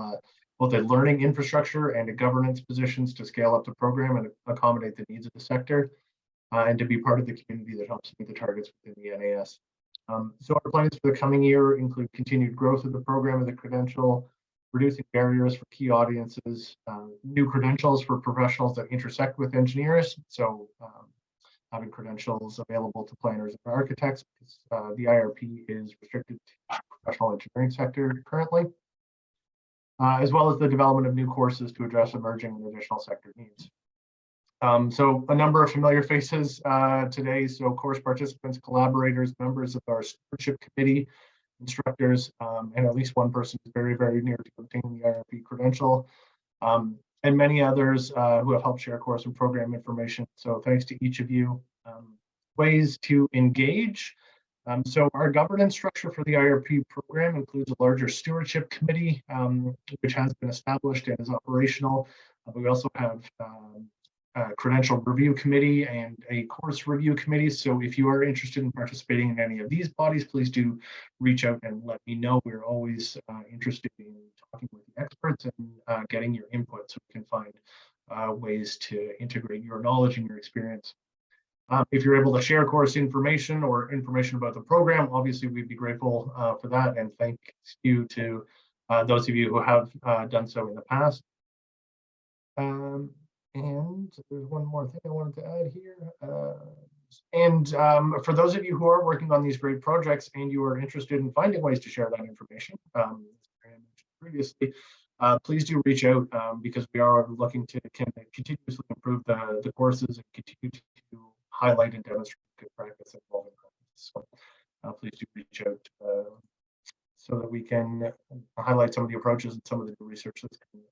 both a learning infrastructure and a governance positions to scale up the program and accommodate the needs of the sector and to be part of the community that helps meet the targets within the NAS. So our plans for the coming year include continued growth of the program of the credential, reducing barriers for key audiences, new credentials for professionals that intersect with engineers. So having credentials available to planners and architects, because the IRP is restricted to the professional engineering sector currently, as well as the development of new courses to address emerging and additional sector needs. So a number of familiar faces today. So course participants, collaborators, members of our stewardship committee, instructors, and at least one person is very, very near to obtaining the IRP credential. and many others who have helped share course and program information. So thanks to each of you. Ways to engage. So our governance structure for the IRP program includes a larger stewardship committee, which has been established and is operational. We also have a credential review committee and a course review committee. So if you are interested in participating in any of these bodies, please do reach out and let me know. We're always interested in talking with the experts and getting your input so we can find ways to integrate your knowledge and your experience. If you're able to share course information or information about the program, obviously we'd be grateful for that. And thank you to those of you who have done so in the past. And there's one more thing I wanted to add here. For those of you who are working on these great projects and you are interested in finding ways to share that information, as I mentioned previously, please do reach out because we are looking to continuously improve the courses and continue to highlight and demonstrate good practice involving practice. So please do reach out so that we can highlight some of the approaches and some of the new research that's coming in.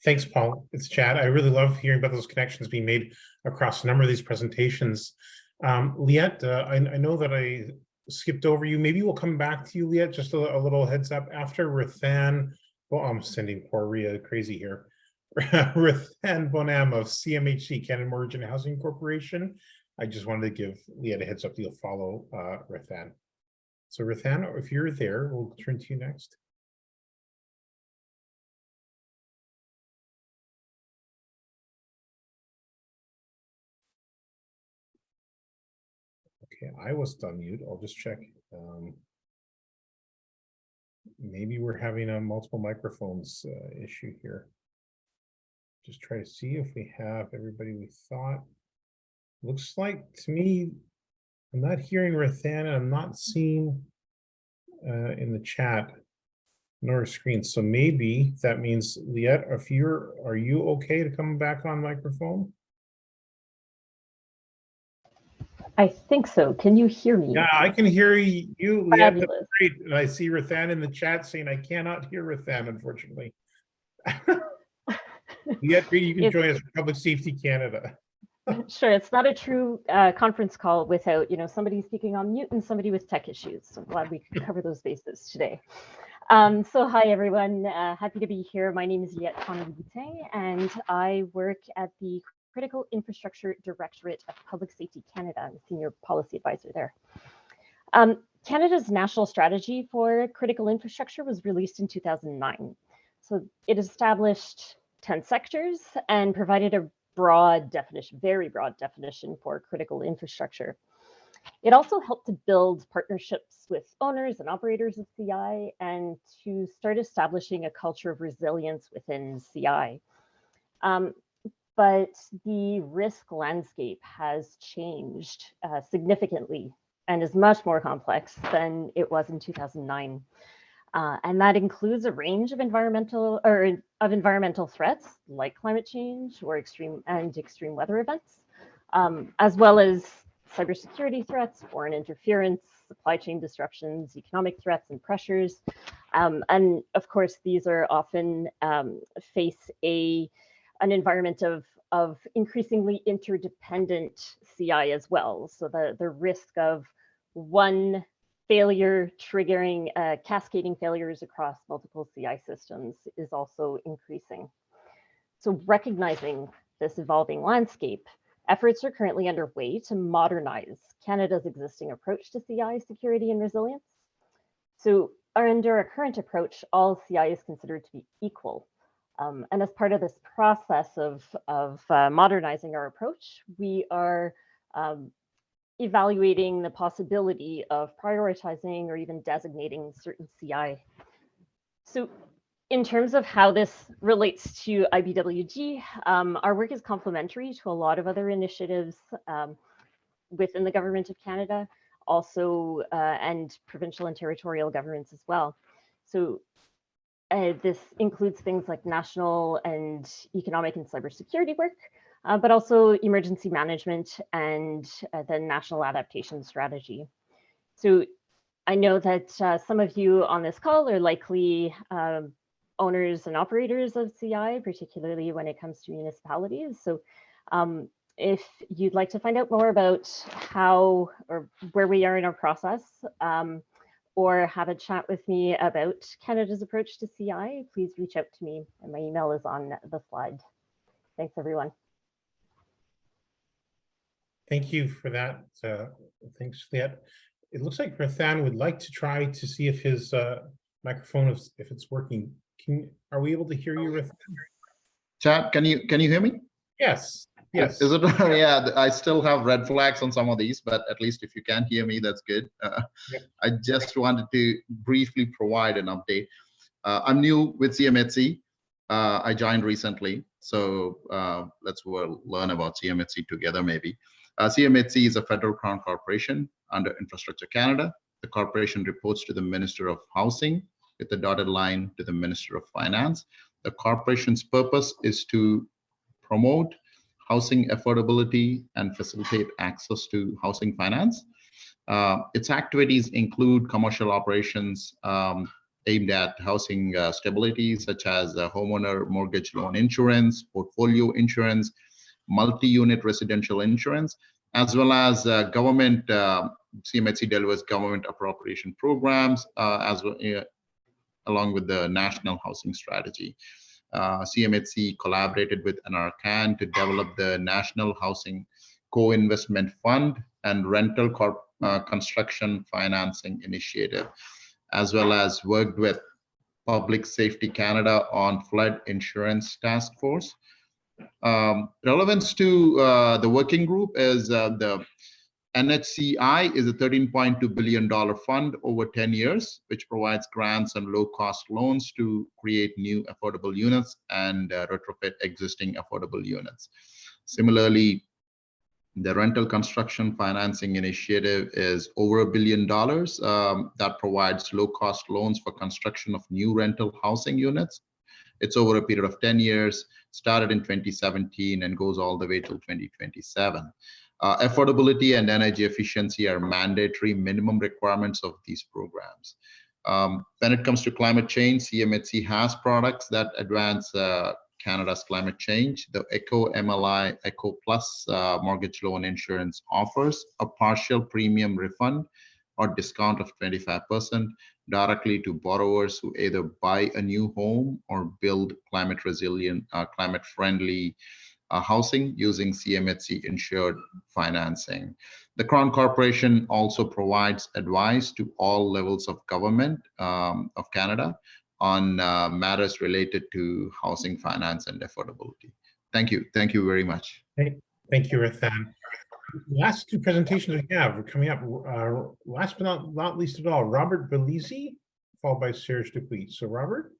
Thanks, Paul. It's Chad. I really love hearing about those connections being made across a number of these presentations. Liette, I know that I skipped over you. Maybe we'll come back to you, Liette, just a little heads up after Rathan. Well, I'm sending poor Ria crazy here. Rathan Bonham of CMHC, Canada Mortgage and Housing Corporation. I just wanted to give Liette a heads up that you'll follow Rathan. So Rathan, if you're there, we'll turn to you next. Okay, I was on mute. I'll just check. Maybe we're having a multiple microphones issue here. Just try to see if we have everybody we thought. Looks like to me, I'm not hearing Rathan, and I'm not seeing in the chat nor screen. So maybe that means Liette, are you okay to come back on microphone? I think so. Can you hear me? Yeah, I can hear you, Liette. That's great. And I see Rathan in the chat saying I cannot hear Rathan, unfortunately. Liette, you can join us for Public Safety Canada. Sure, it's not a true conference call without somebody speaking on mute and somebody with tech issues. So I'm glad we could cover those bases today. So hi everyone, happy to be here. My name is Liette Connolly-Boutin and I work at the Critical Infrastructure Directorate of Public Safety Canada. I'm a senior policy advisor there. Canada's national strategy for critical infrastructure was released in 2009. So it established 10 sectors and provided a broad definition, very broad definition for critical infrastructure. It also helped to build partnerships with owners and operators of CI and to start establishing a culture of resilience within CI. But the risk landscape has changed significantly and is much more complex than it was in 2009. And that includes a range of environmental threats like climate change or extreme weather events, as well as cybersecurity threats, foreign interference, supply chain disruptions, economic threats and pressures. And of course, these are often face an environment of increasingly interdependent CI as well. So the risk of one failure triggering cascading failures across multiple CI systems is also increasing. So recognizing this evolving landscape, efforts are currently underway to modernize Canada's existing approach to CI security and resilience. So under our current approach, all CI is considered to be equal. And as part of this process of modernizing our approach, we are evaluating the possibility of prioritizing or even designating certain CI. So in terms of how this relates to IBWG, our work is complementary to a lot of other initiatives within the Government of Canada, also and provincial and territorial governments as well. So this includes things like national and economic and cybersecurity work, but also emergency management and the national adaptation strategy. So I know that some of you on this call are likely owners and operators of CI, particularly when it comes to municipalities. So if you'd like to find out more about how or where we are in our process, or have a chat with me about Canada's approach to CI, please reach out to me, and my email is on the slide. Thanks, everyone. Thank you for that. Thanks, Juliette. It looks like Rathan would like to try to see if his microphone, if it's working. Are we able to hear you, Rathan? Chad, can you hear me? Yes. Yes. Is it? Yeah, I still have red flags on some of these, but at least if you can hear me, that's good. I just wanted to briefly provide an update. I'm new with CMHC. I joined recently, so let's learn about CMHC together maybe. CMHC is a federal crown corporation under Infrastructure Canada. The corporation reports to the Minister of Housing with a dotted line to the Minister of Finance. The corporation's purpose is to promote housing affordability and facilitate access to housing finance. Its activities include commercial operations aimed at housing stability, such as homeowner mortgage loan insurance, portfolio insurance, multi-unit residential insurance, as well as government. CMHC delivers government appropriation programs along with the National Housing Strategy. CMHC collaborated with NRCan to develop the National Housing Co-Investment Fund and Rental Construction Financing Initiative, as well as worked with Public Safety Canada on Flood Insurance Task Force. Relevance to the working group is the NHCI is a $13.2 billion fund over 10 years, which provides grants and low-cost loans to create new affordable units and retrofit existing affordable units. Similarly, the Rental Construction Financing Initiative is over $1 billion that provides low-cost loans for construction of new rental housing units. It's over a period of 10 years, started in 2017 and goes all the way till 2027. Affordability and energy efficiency are mandatory minimum requirements of these programs. When it comes to climate change, CMHC has products that advance Canada's climate change. The ECO MLI ECO Plus mortgage loan insurance offers a partial premium refund or discount of 25% directly to borrowers who either buy a new home or build climate resilient, climate friendly housing using CMHC insured financing. The Crown Corporation also provides advice to all levels of government of Canada on matters related to housing finance and affordability. Thank you. Thank you very much. Thank you, Rathan. Last two presentations we have are coming up. Last but not least at all, Robert Belize, followed by Serge Dupuis. So Robert.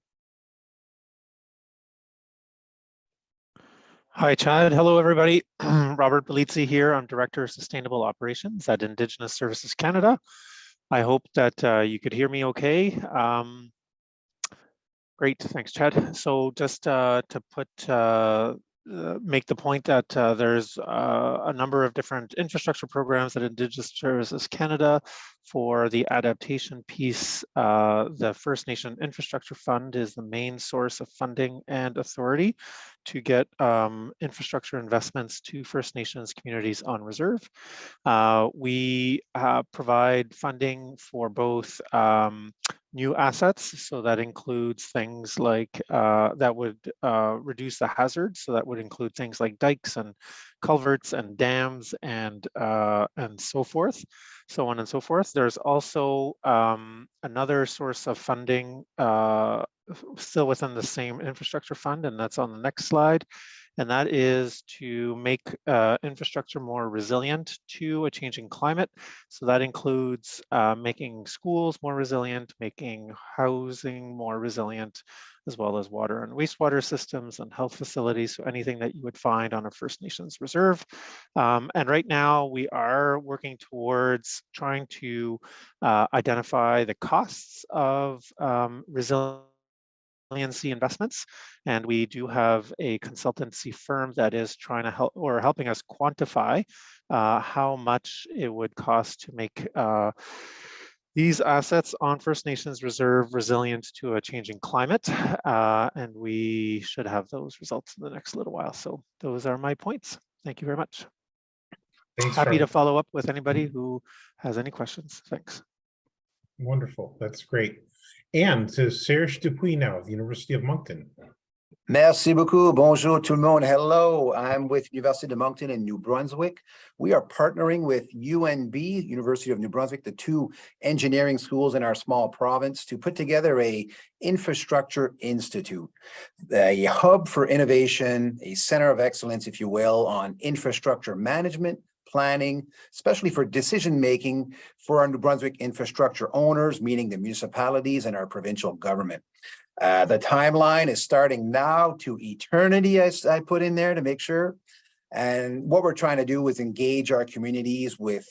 Hi, Chad. Hello, everybody. Robert Belize here. I'm Director of Sustainable Operations at Indigenous Services Canada. I hope that you could hear me okay. Great, thanks, Chad. So just to make the point that there's a number of different infrastructure programs at Indigenous Services Canada. For the adaptation piece, the First Nation Infrastructure Fund is the main source of funding and authority to get infrastructure investments to First Nations communities on reserve. We provide funding for both new assets, so that includes things like that would reduce the hazard, so that would include things like dikes and culverts and dams and so forth, so on and so forth. There's also another source of funding still within the same infrastructure fund, and that's on the next slide. And that is to make infrastructure more resilient to a changing climate. So that includes making schools more resilient, making housing more resilient, as well as water and wastewater systems and health facilities. So anything that you would find on a First Nations reserve. And right now we are working towards trying to identify the costs of resiliency investments, and we do have a consultancy firm that is trying to help or helping us quantify how much it would cost to make These assets on First Nations reserve resilient to a changing climate, and we should have those results in the next little while. So those are my points. Thank you very much. Thanks, Happy Charlie. to follow up with anybody who has any questions. Thanks. Wonderful. That's great. And to Serge Dupuis now of the University of Moncton. Merci beaucoup. Bonjour tout le monde. Hello, I'm with University of Moncton in New Brunswick. We are partnering with UNB, University of New Brunswick, the two engineering schools in our small province, to put together a infrastructure institute, a hub for innovation, a center of excellence, if you will, on infrastructure management, planning, especially for decision-making for our New Brunswick infrastructure owners, meaning the municipalities and our provincial government. The timeline is starting now to eternity, as I put in there to make sure. And what we're trying to do is engage our communities with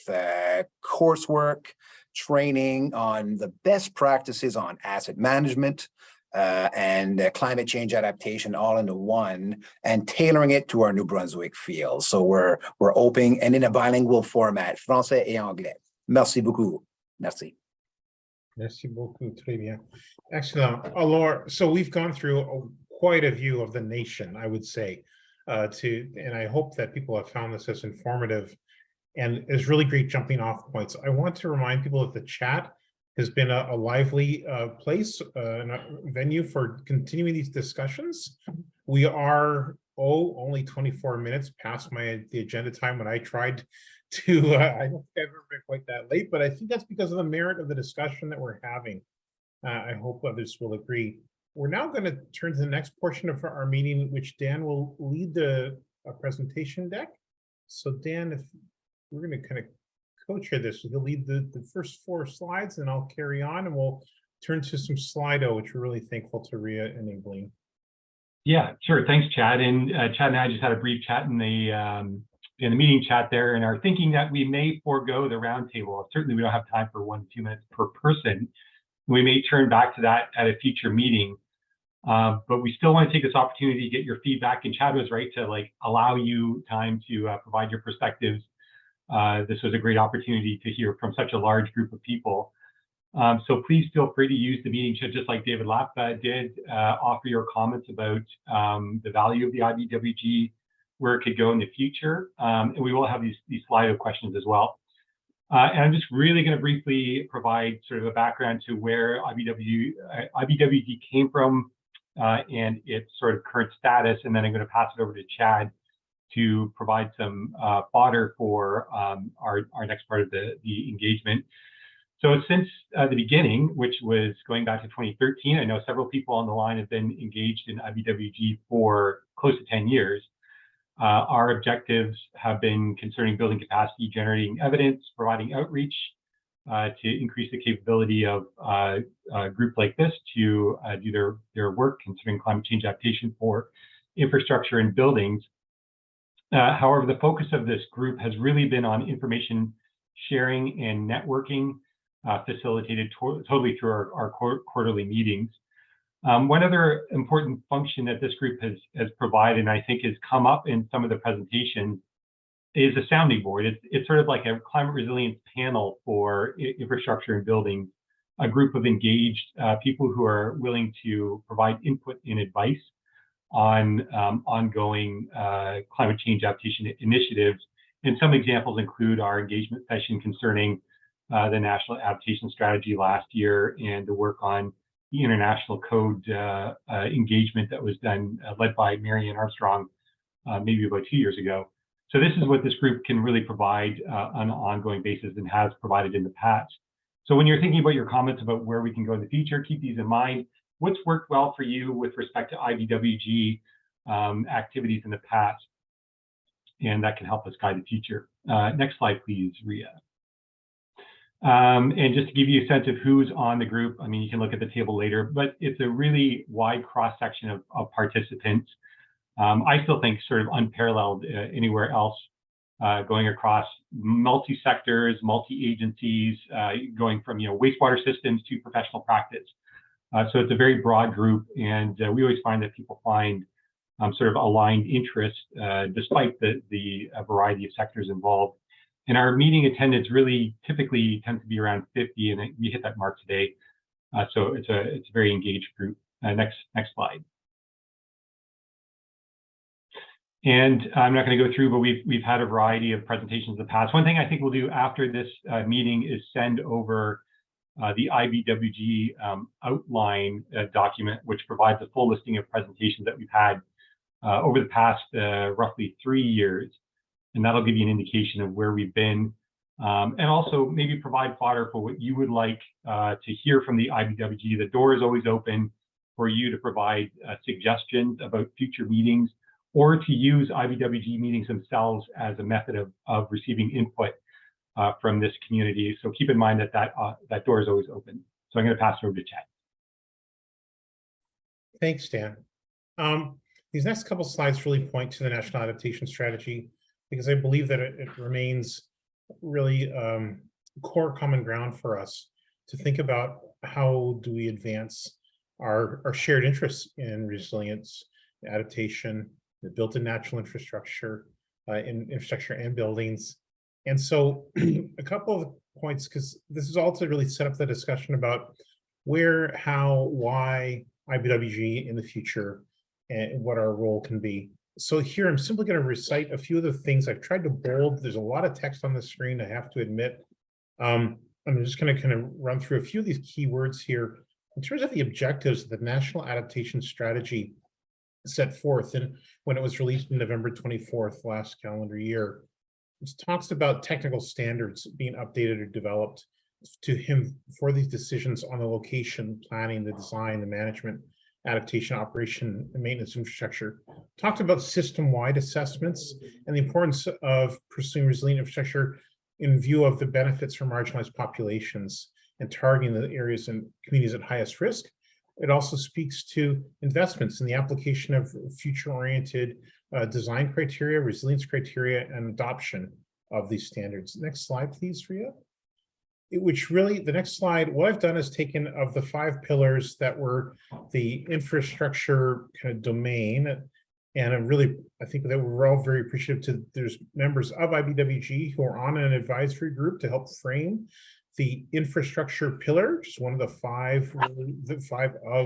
coursework, training on the best practices on asset management and climate change adaptation all into one, and tailoring it to our New Brunswick field. So we're open and in a bilingual format, français et anglais. Merci beaucoup. Merci. Merci beaucoup. Très bien. Excellent. Alors, so we've gone through quite a view of the nation, I would say, and I hope that people have found this as informative and is really great jumping off points. I want to remind people that the chat has been a lively place, and a venue for continuing these discussions. We are, only 24 minutes past the agenda time when I tried to, I don't think I've ever been quite that late, but I think that's because of the merit of the discussion that we're having. I hope others will agree. We're now going to turn to the next portion of our meeting, which Dan will lead the presentation deck. So Dan, if we're going to kind of co-chair this, he'll lead the first 4 slides, and I'll carry on, and we'll turn to some Slido, which we're really thankful to Ria enabling. Yeah, sure. Thanks, Chad. And Chad and I just had a brief chat in the meeting chat there, and are thinking that we may forego the roundtable. Certainly, we don't have time for 1 to 2 minutes per person. We may turn back to that at a future meeting, but we still want to take this opportunity to get your feedback. And Chad was right to allow you time to provide your perspectives. This was a great opportunity to hear from such a large group of people. So please feel free to use the meeting chat, just like David Lapp did, offer your comments about the value of the IBWG, where it could go in the future. And we will have these Slido questions as well. And I'm just really going to briefly provide sort of a background to where IBWG came from and its sort of current status. And then I'm going to pass it over to Chad to provide some fodder for our next part of the engagement. So since the beginning, which was going back to 2013, I know several people on the line have been engaged in IBWG for close to 10 years. Our objectives have been concerning building capacity, generating evidence, providing outreach to increase the capability of a group like this to do their work concerning climate change adaptation for infrastructure and buildings. However, the focus of this group has really been on information sharing and networking, facilitated totally through our quarterly meetings. One other important function that this group has provided, and I think has come up in some of the presentations, is a sounding board. It's sort of like a climate resilience panel for infrastructure and buildings, a group of engaged people who are willing to provide input and advice on ongoing climate change adaptation initiatives. And some examples include our engagement session concerning the National Adaptation Strategy last year, and the work on the International Code engagement that was done, led by Marianne Armstrong, maybe about 2 years ago. So this is what this group can really provide on an ongoing basis, and has provided in the past. So when you're thinking about your comments about where we can go in the future, keep these in mind. What's worked well for you with respect to IBWG activities in the past? And that can help us guide the future. Next slide, please, Ria. And just to give you a sense of who's on the group, I mean, you can look at the table later, but it's a really wide cross-section of participants. I still think sort of unparalleled anywhere else, going across multi-sectors, multi-agencies, going from wastewater systems to professional practice. So it's a very broad group, and we always find that people find sort of aligned interests despite the variety of sectors involved. And our meeting attendance really typically tends to be around 50, and we hit that mark today. So it's a very engaged group. Next slide. And I'm not going to go through, but we've had a variety of presentations in the past. One thing I think we'll do after this meeting is send over the IBWG outline document, which provides a full listing of presentations that we've had over the past roughly 3 years. And that'll give you an indication of where we've been, and also maybe provide fodder for what you would like to hear from the IBWG. The door is always open for you to provide suggestions about future meetings, or to use IBWG meetings themselves as a method of receiving input from this community. So keep in mind that that door is always open. So I'm going to pass it over to Chad. Thanks, Dan. These next couple slides really point to the National Adaptation Strategy, because I believe that it remains really core common ground for us to think about how do we advance our shared interests in resilience, adaptation, the built-in natural infrastructure, infrastructure and buildings. And so a couple of points, because this is all to really set up the discussion about where, how, why IBWG in the future, and what our role can be. So here, I'm simply going to recite a few of the things I've tried to bold. There's a lot of text on the screen, I have to admit. I'm just going to kind of run through a few of these key words here. In terms of the objectives of the National Adaptation Strategy set forth, and when it was released on November 24th last calendar year, it talks about technical standards being updated or developed for these decisions on the location, planning, the design, the management, adaptation, operation, and maintenance infrastructure. Talked about system-wide assessments and the importance of pursuing resilient infrastructure in view of the benefits for marginalized populations and targeting the areas and communities at highest risk. It also speaks to investments in the application of future-oriented design criteria, resilience criteria, and adoption of these standards. Next slide, please, Ria. Which really, the next slide, what I've done is taken of the 5 pillars that were the infrastructure kind of domain, and I think that we're all very appreciative there's members of IBWG who are on an advisory group to help frame the infrastructure pillar, which is one of the 5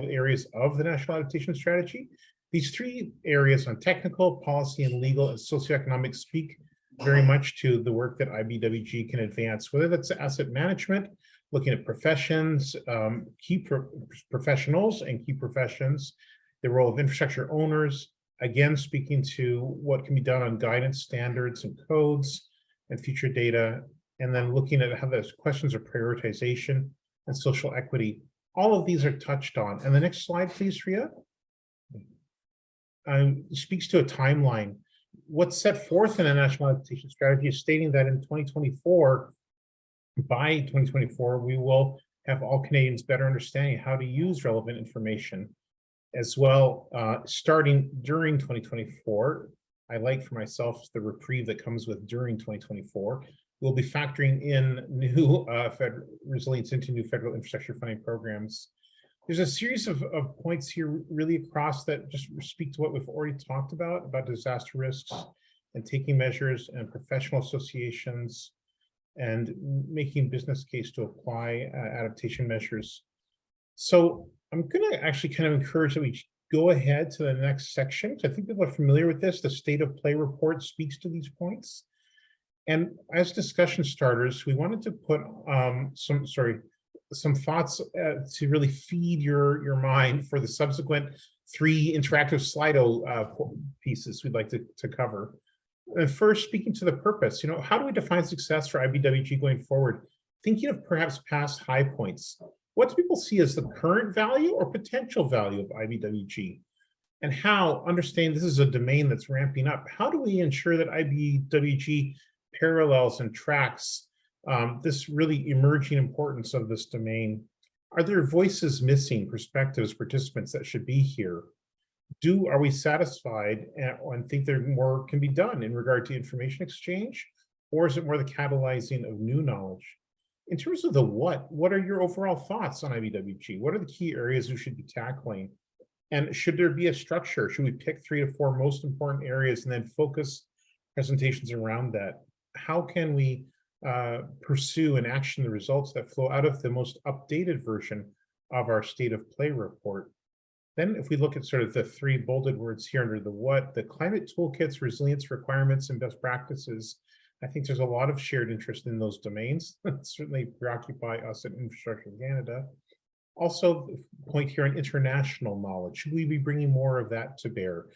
areas of the National Adaptation Strategy. These 3 areas on technical, policy, and legal and socioeconomic speak very much to the work that IBWG can advance, whether that's asset management, looking at professions, key professionals and key professions, the role of infrastructure owners, again, speaking to what can be done on guidance standards and codes and future data, and then looking at how those questions of prioritization and social equity. All of these are touched on. And the next slide, please, Ria. Speaks to a timeline. What's set forth in the National Adaptation Strategy is stating that in 2024, by 2024, we will have all Canadians better understanding how to use relevant information. As well, starting during 2024, I like for myself the reprieve that comes with during 2024. We'll be factoring in new resilience into new federal infrastructure funding programs. There's a series of points here really across that just speak to what we've already talked about disaster risks and taking measures and professional associations and making business case to apply adaptation measures. So I'm going to actually kind of encourage that we go ahead to the next section. I think people are familiar with this. The State of Play report speaks to these points. And as discussion starters, we wanted to put some thoughts to really feed your mind for the subsequent 3 interactive Slido pieces we'd like to cover. And first, speaking to the purpose, how do we define success for IBWG going forward? Thinking of perhaps past high points. What do people see as the current value or potential value of IBWG? And how, understand this is a domain that's ramping up, how do we ensure that IBWG parallels and tracks this really emerging importance of this domain? Are there voices missing, perspectives, participants that should be here? Are we satisfied and think there more can be done in regard to information exchange? Or is it more the catalyzing of new knowledge? In terms of the what are your overall thoughts on IBWG? What are the key areas we should be tackling? And should there be a structure? Should we pick 3 to 4 most important areas and then focus presentations around that? how can we pursue and action the results that flow out of the most updated version of our state of play report? Then if we look at sort of the three bolded words here under the what, the climate toolkits, resilience requirements, and best practices, I think there's a lot of shared interest in those domains that certainly preoccupy us at Infrastructure Canada. Also, the point here on international knowledge. Should we be bringing more of that to bear?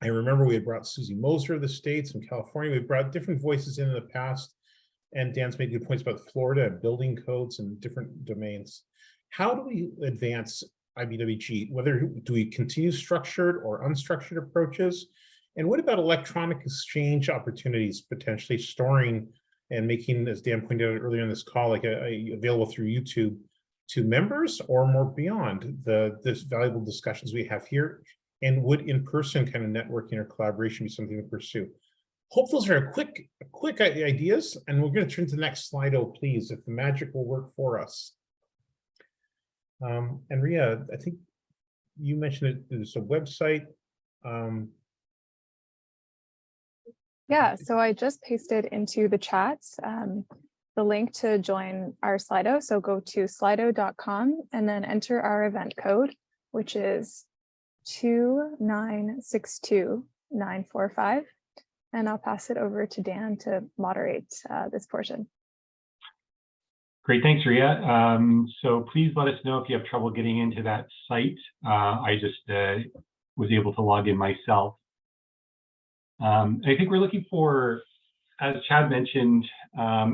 I remember we had brought Susie Moser of the States and California. We brought different voices in the past, and Dan's made good points about Florida and building codes and different domains. How do we advance IBWG? Whether do we continue structured or unstructured approaches? And what about electronic exchange opportunities, potentially storing and making, as Dan pointed out earlier in this call, like available through YouTube to members or more beyond this valuable discussions we have here? And would in-person kind of networking or collaboration be something to pursue? Hope those are quick ideas, and we're going to turn to the next slide, please, if the magic will work for us. And Ria, I think you mentioned it, there's a website. Yeah, so I just pasted into the chats the link to join our Slido. So go to slido.com and then enter our event code, which is 2962945. And I'll pass it over to Dan to moderate this portion. Great, thanks, Ria. So please let us know if you have trouble getting into that site. I just was able to log in myself. I think we're looking for, as Chad mentioned,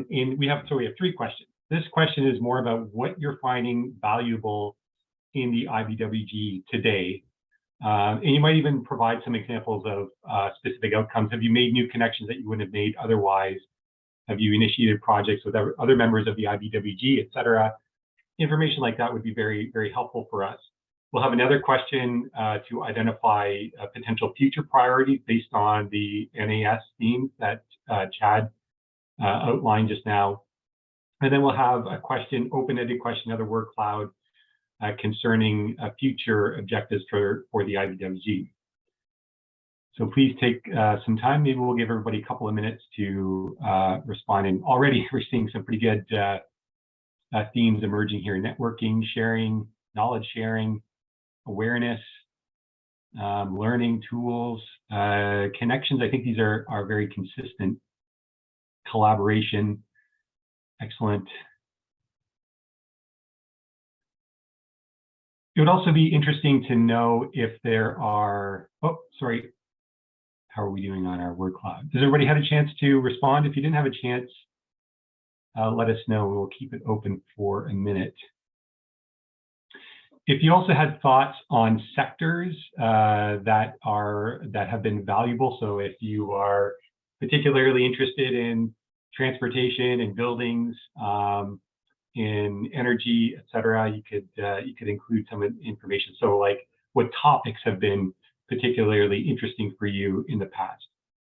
we have three questions. This question is more about what you're finding valuable in the IBWG today. And you might even provide some examples of specific outcomes. Have you made new connections that you wouldn't have made otherwise? Have you initiated projects with other members of the IBWG, et cetera? Information like that would be very, very helpful for us. We'll have another question to identify potential future priorities based on the NAS themes that Chad outlined just now. And then we'll have a question, open-ended question, another word cloud concerning future objectives for the IBWG. So please take some time. Maybe we'll give everybody a couple of minutes to respond. And already we're seeing some pretty good themes emerging here: networking, sharing, knowledge sharing, awareness, learning tools, connections. I think these are very consistent. Collaboration, excellent. It would also be interesting to know if there are, oh, sorry. How are we doing on our word cloud? Does everybody have a chance to respond? If you didn't have a chance, let us know. We'll keep it open for a minute. If you also had thoughts on sectors that have been valuable, so if you are particularly interested in transportation and buildings, in energy, et cetera, you could include some information. So like what topics have been particularly interesting for you in the past,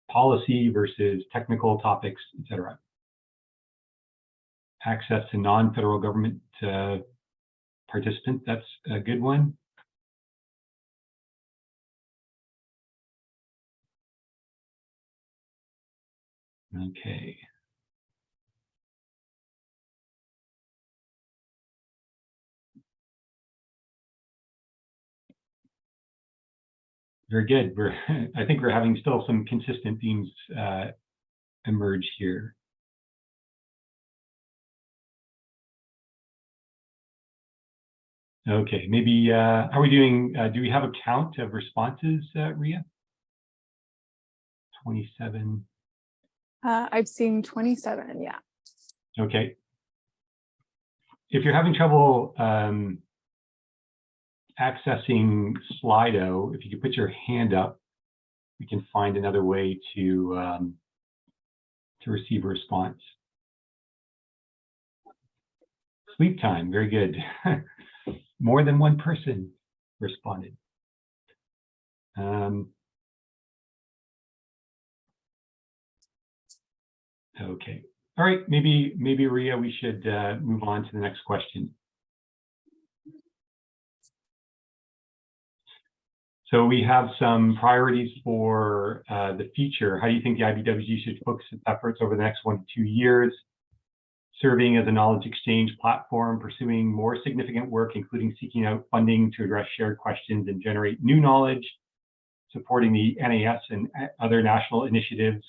policy versus technical topics, et cetera. Access to non-federal government participants, that's a good one. Okay. Very good. I think we're having still some consistent themes emerge here. Okay, maybe, how are we doing? Do we have a count of responses, Ria? 27. I've seen 27, yeah. Okay. If you're having trouble accessing Slido, if you could put your hand up, we can find another way to receive a response. Sleep time, very good. More than one person responded. Okay. All right, maybe Ria, we should move on to the next question. So we have some priorities for the future. How do you think the IBWG should focus its efforts over the next 1 to 2 years? Serving as a knowledge exchange platform, pursuing more significant work, including seeking out funding to address shared questions and generate new knowledge, supporting the NAS and other national initiatives,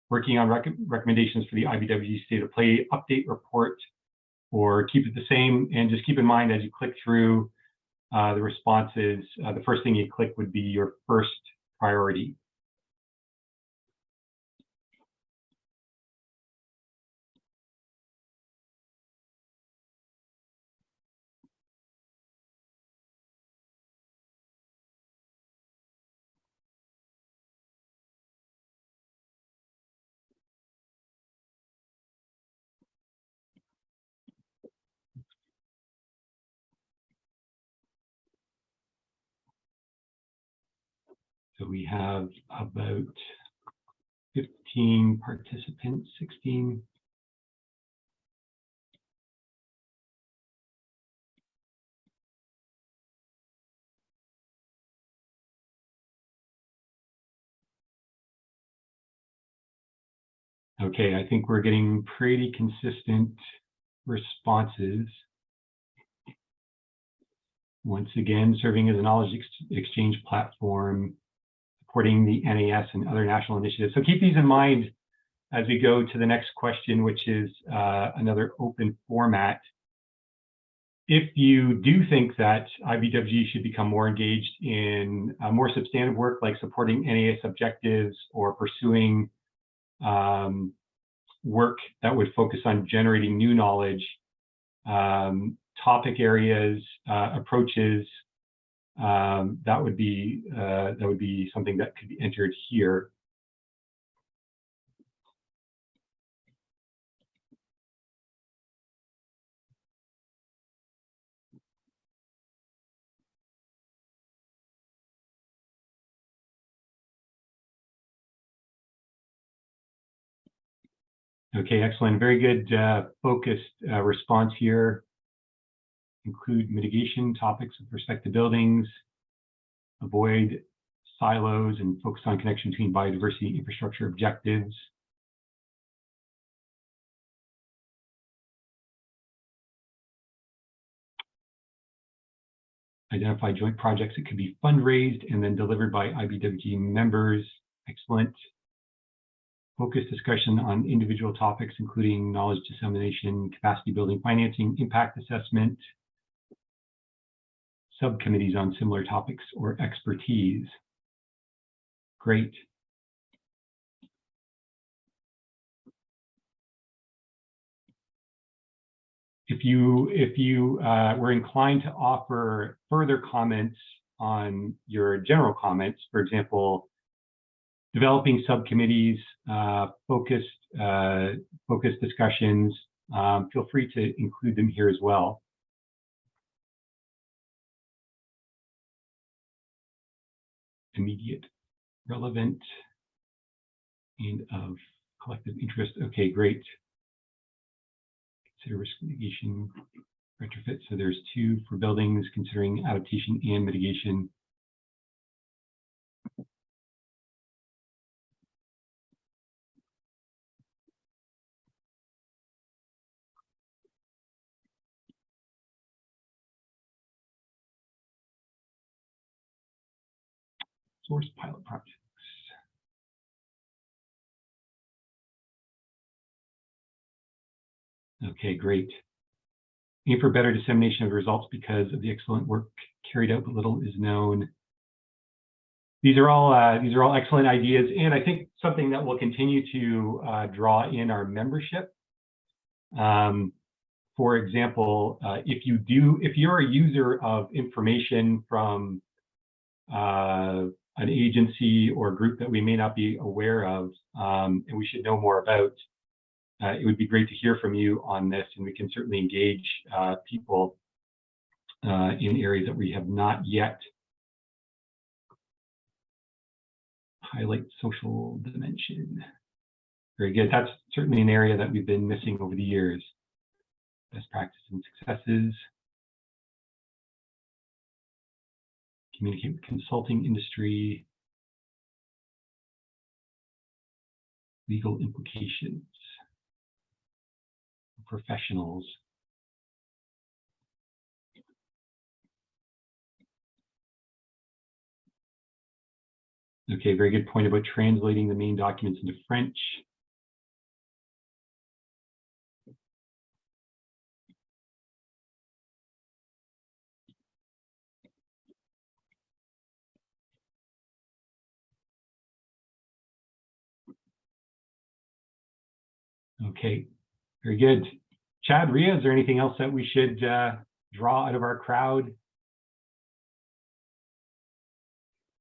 working on recommendations for the IBWG State of Play update report, or keep it the same. And just keep in mind as you click through the responses, the first thing you click would be your first priority. So we have about 15 participants, 16. Okay, I think we're getting pretty consistent responses. Once again, serving as a knowledge exchange platform, supporting the NAS and other national initiatives. So keep these in mind as we go to the next question, which is another open format. If you do think that IBWG should become more engaged in more substantive work like supporting NAS objectives or pursuing work that would focus on generating new knowledge, topic areas, approaches, that would be something that could be entered here. Okay, excellent. Very good focused response here. Include mitigation topics with respect to buildings, avoid silos, and focus on connection between biodiversity and infrastructure objectives. Identify joint projects that could be fundraised and then delivered by IBWG members. Excellent. Focused discussion on individual topics, including knowledge dissemination, capacity building, financing, impact assessment, subcommittees on similar topics or expertise. Great. If you were inclined to offer further comments on your general comments, for example, developing subcommittees, focused discussions, feel free to include them here as well. Immediate, relevant, and of collective interest. Okay, great. Consider risk mitigation, retrofit. So there's 2 for buildings, considering adaptation and mitigation. Source pilot projects. Okay, great. Aim for better dissemination of results because of the excellent work carried out, but little is known. These are all excellent ideas, and I think something that will continue to draw in our membership. For example, if you're a user of information from an agency or group that we may not be aware of, and we should know more about, it would be great to hear from you on this, and we can certainly engage people in areas that we have not yet. Highlight social dimension. Very good. That's certainly an area that we've been missing over the years. Best practices and successes. communicate with consulting industry, legal implications, professionals. Okay, very good point about translating the main documents into French. Okay, very good. Chad, Ria, is there anything else that we should draw out of our crowd?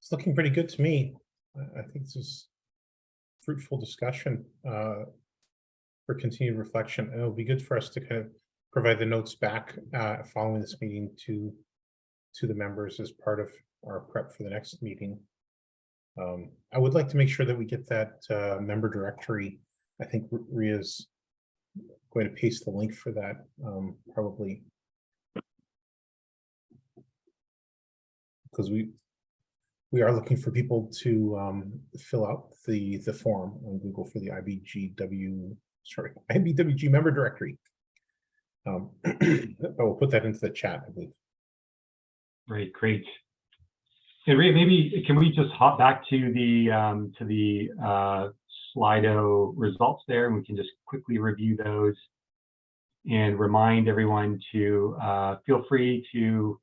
It's looking pretty good to me. I think this is fruitful discussion for continued reflection. And it'll be good for us to kind of provide the notes back following this meeting to the members as part of our prep for the next meeting. I would like to make sure that we get that member directory. I think Ria's going to paste the link for that probably, because we are looking for people to fill out the form on Google for the IBWG member directory. But we'll put that into the chat, I believe. Right, great. And Ria, maybe can we just hop back to the Slido results there, and we can just quickly review those and remind everyone to feel free to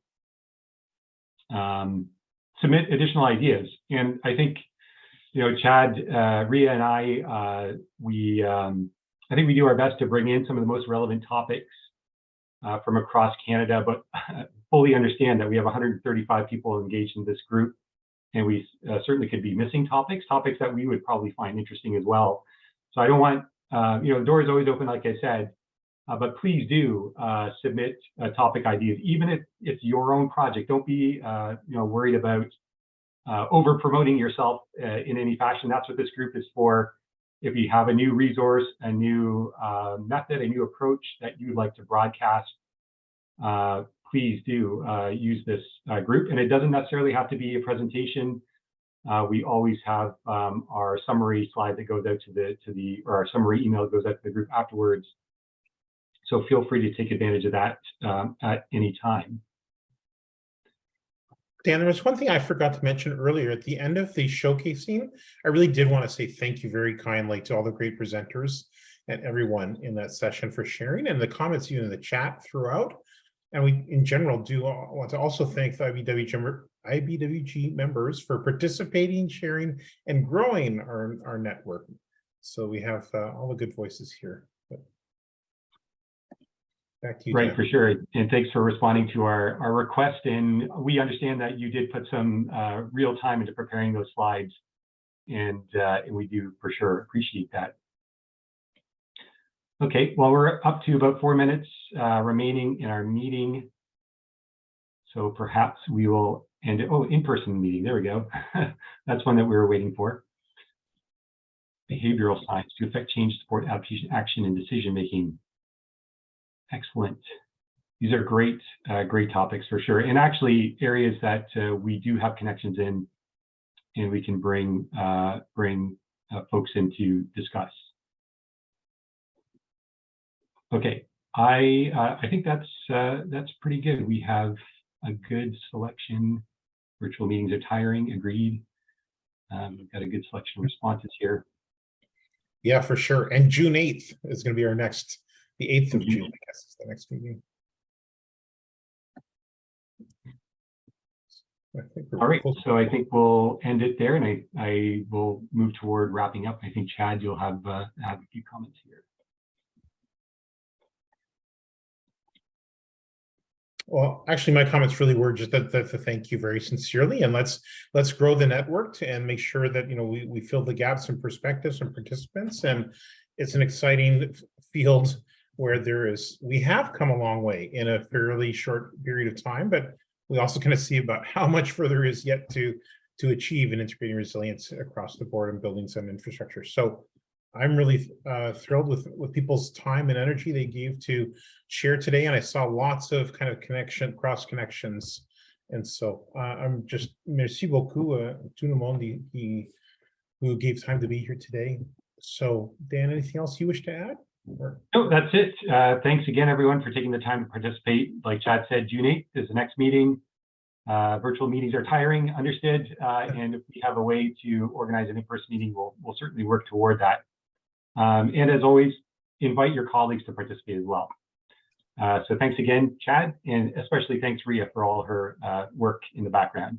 submit additional ideas. And I think, you know, Chad, Ria, and I think we do our best to bring in some of the most relevant topics from across Canada, but fully understand that we have 135 people engaged in this group, and we certainly could be missing topics that we would probably find interesting as well. So I don't want, you know, the door is always open, like I said, but please do submit topic ideas, even if it's your own project. Don't be, you know, worried about over promoting yourself in any fashion. That's what this group is for. If you have a new resource, a new method, a new approach that you'd like to broadcast, please do use this group. And it doesn't necessarily have to be a presentation. We always have our summary slide that goes out or our summary email that goes out to the group afterwards. So feel free to take advantage of that at any time. Dan, there was one thing I forgot to mention earlier at the end of the showcasing. I really did want to say thank you very kindly to all the great presenters and everyone in that session for sharing, and the comments even in the chat throughout. And we, in general, do want to also thank the IBWG members for participating, sharing, and growing our network. So we have all the good voices here. But back to you, Right, Dan. for sure. And thanks for responding to our request. And we understand that you did put some real time into preparing those slides, and we do for sure appreciate that. Okay, well, we're up to about 4 minutes remaining in our meeting. So perhaps we will end it. Oh, in-person meeting, there we go. That's one that we were waiting for. Behavioral science to affect change, support, adaptation, action, and decision-making. Excellent. These are great, great topics for sure. And actually areas that we do have connections in, and we can bring folks in to discuss. Okay, I think that's pretty good. We have a good selection. Virtual meetings are tiring, agreed. We've got a good selection of responses here. Yeah, for sure. And June 8th is going to be our next, the 8th of June, I guess, is the next meeting. All right, so I think we'll end it there, and I will move toward wrapping up. I think, Chad, you'll have a few comments here. Well, actually, my comments really were just that thank you very sincerely, and let's grow the network and make sure that, you know, we fill the gaps in perspectives and participants. And it's an exciting field where we have come a long way in a fairly short period of time, but we also kind of see about how much further is yet to achieve in integrating resilience across the board and building some infrastructure. So I'm really thrilled with people's time and energy they gave to share today, and I saw lots of kind of cross connections And so I'm just merci beaucoup tout le monde who gave time to be here today. So Dan, anything else you wish to add? Or? No, that's it. Thanks again, everyone, for taking the time to participate. Like Chad said, June 8th is the next meeting. Virtual meetings are tiring, understood. And if we have a way to organize an in-person meeting, we'll certainly work toward that. And as always, invite your colleagues to participate as well. So thanks again, Chad, and especially thanks Ria for all her work in the background.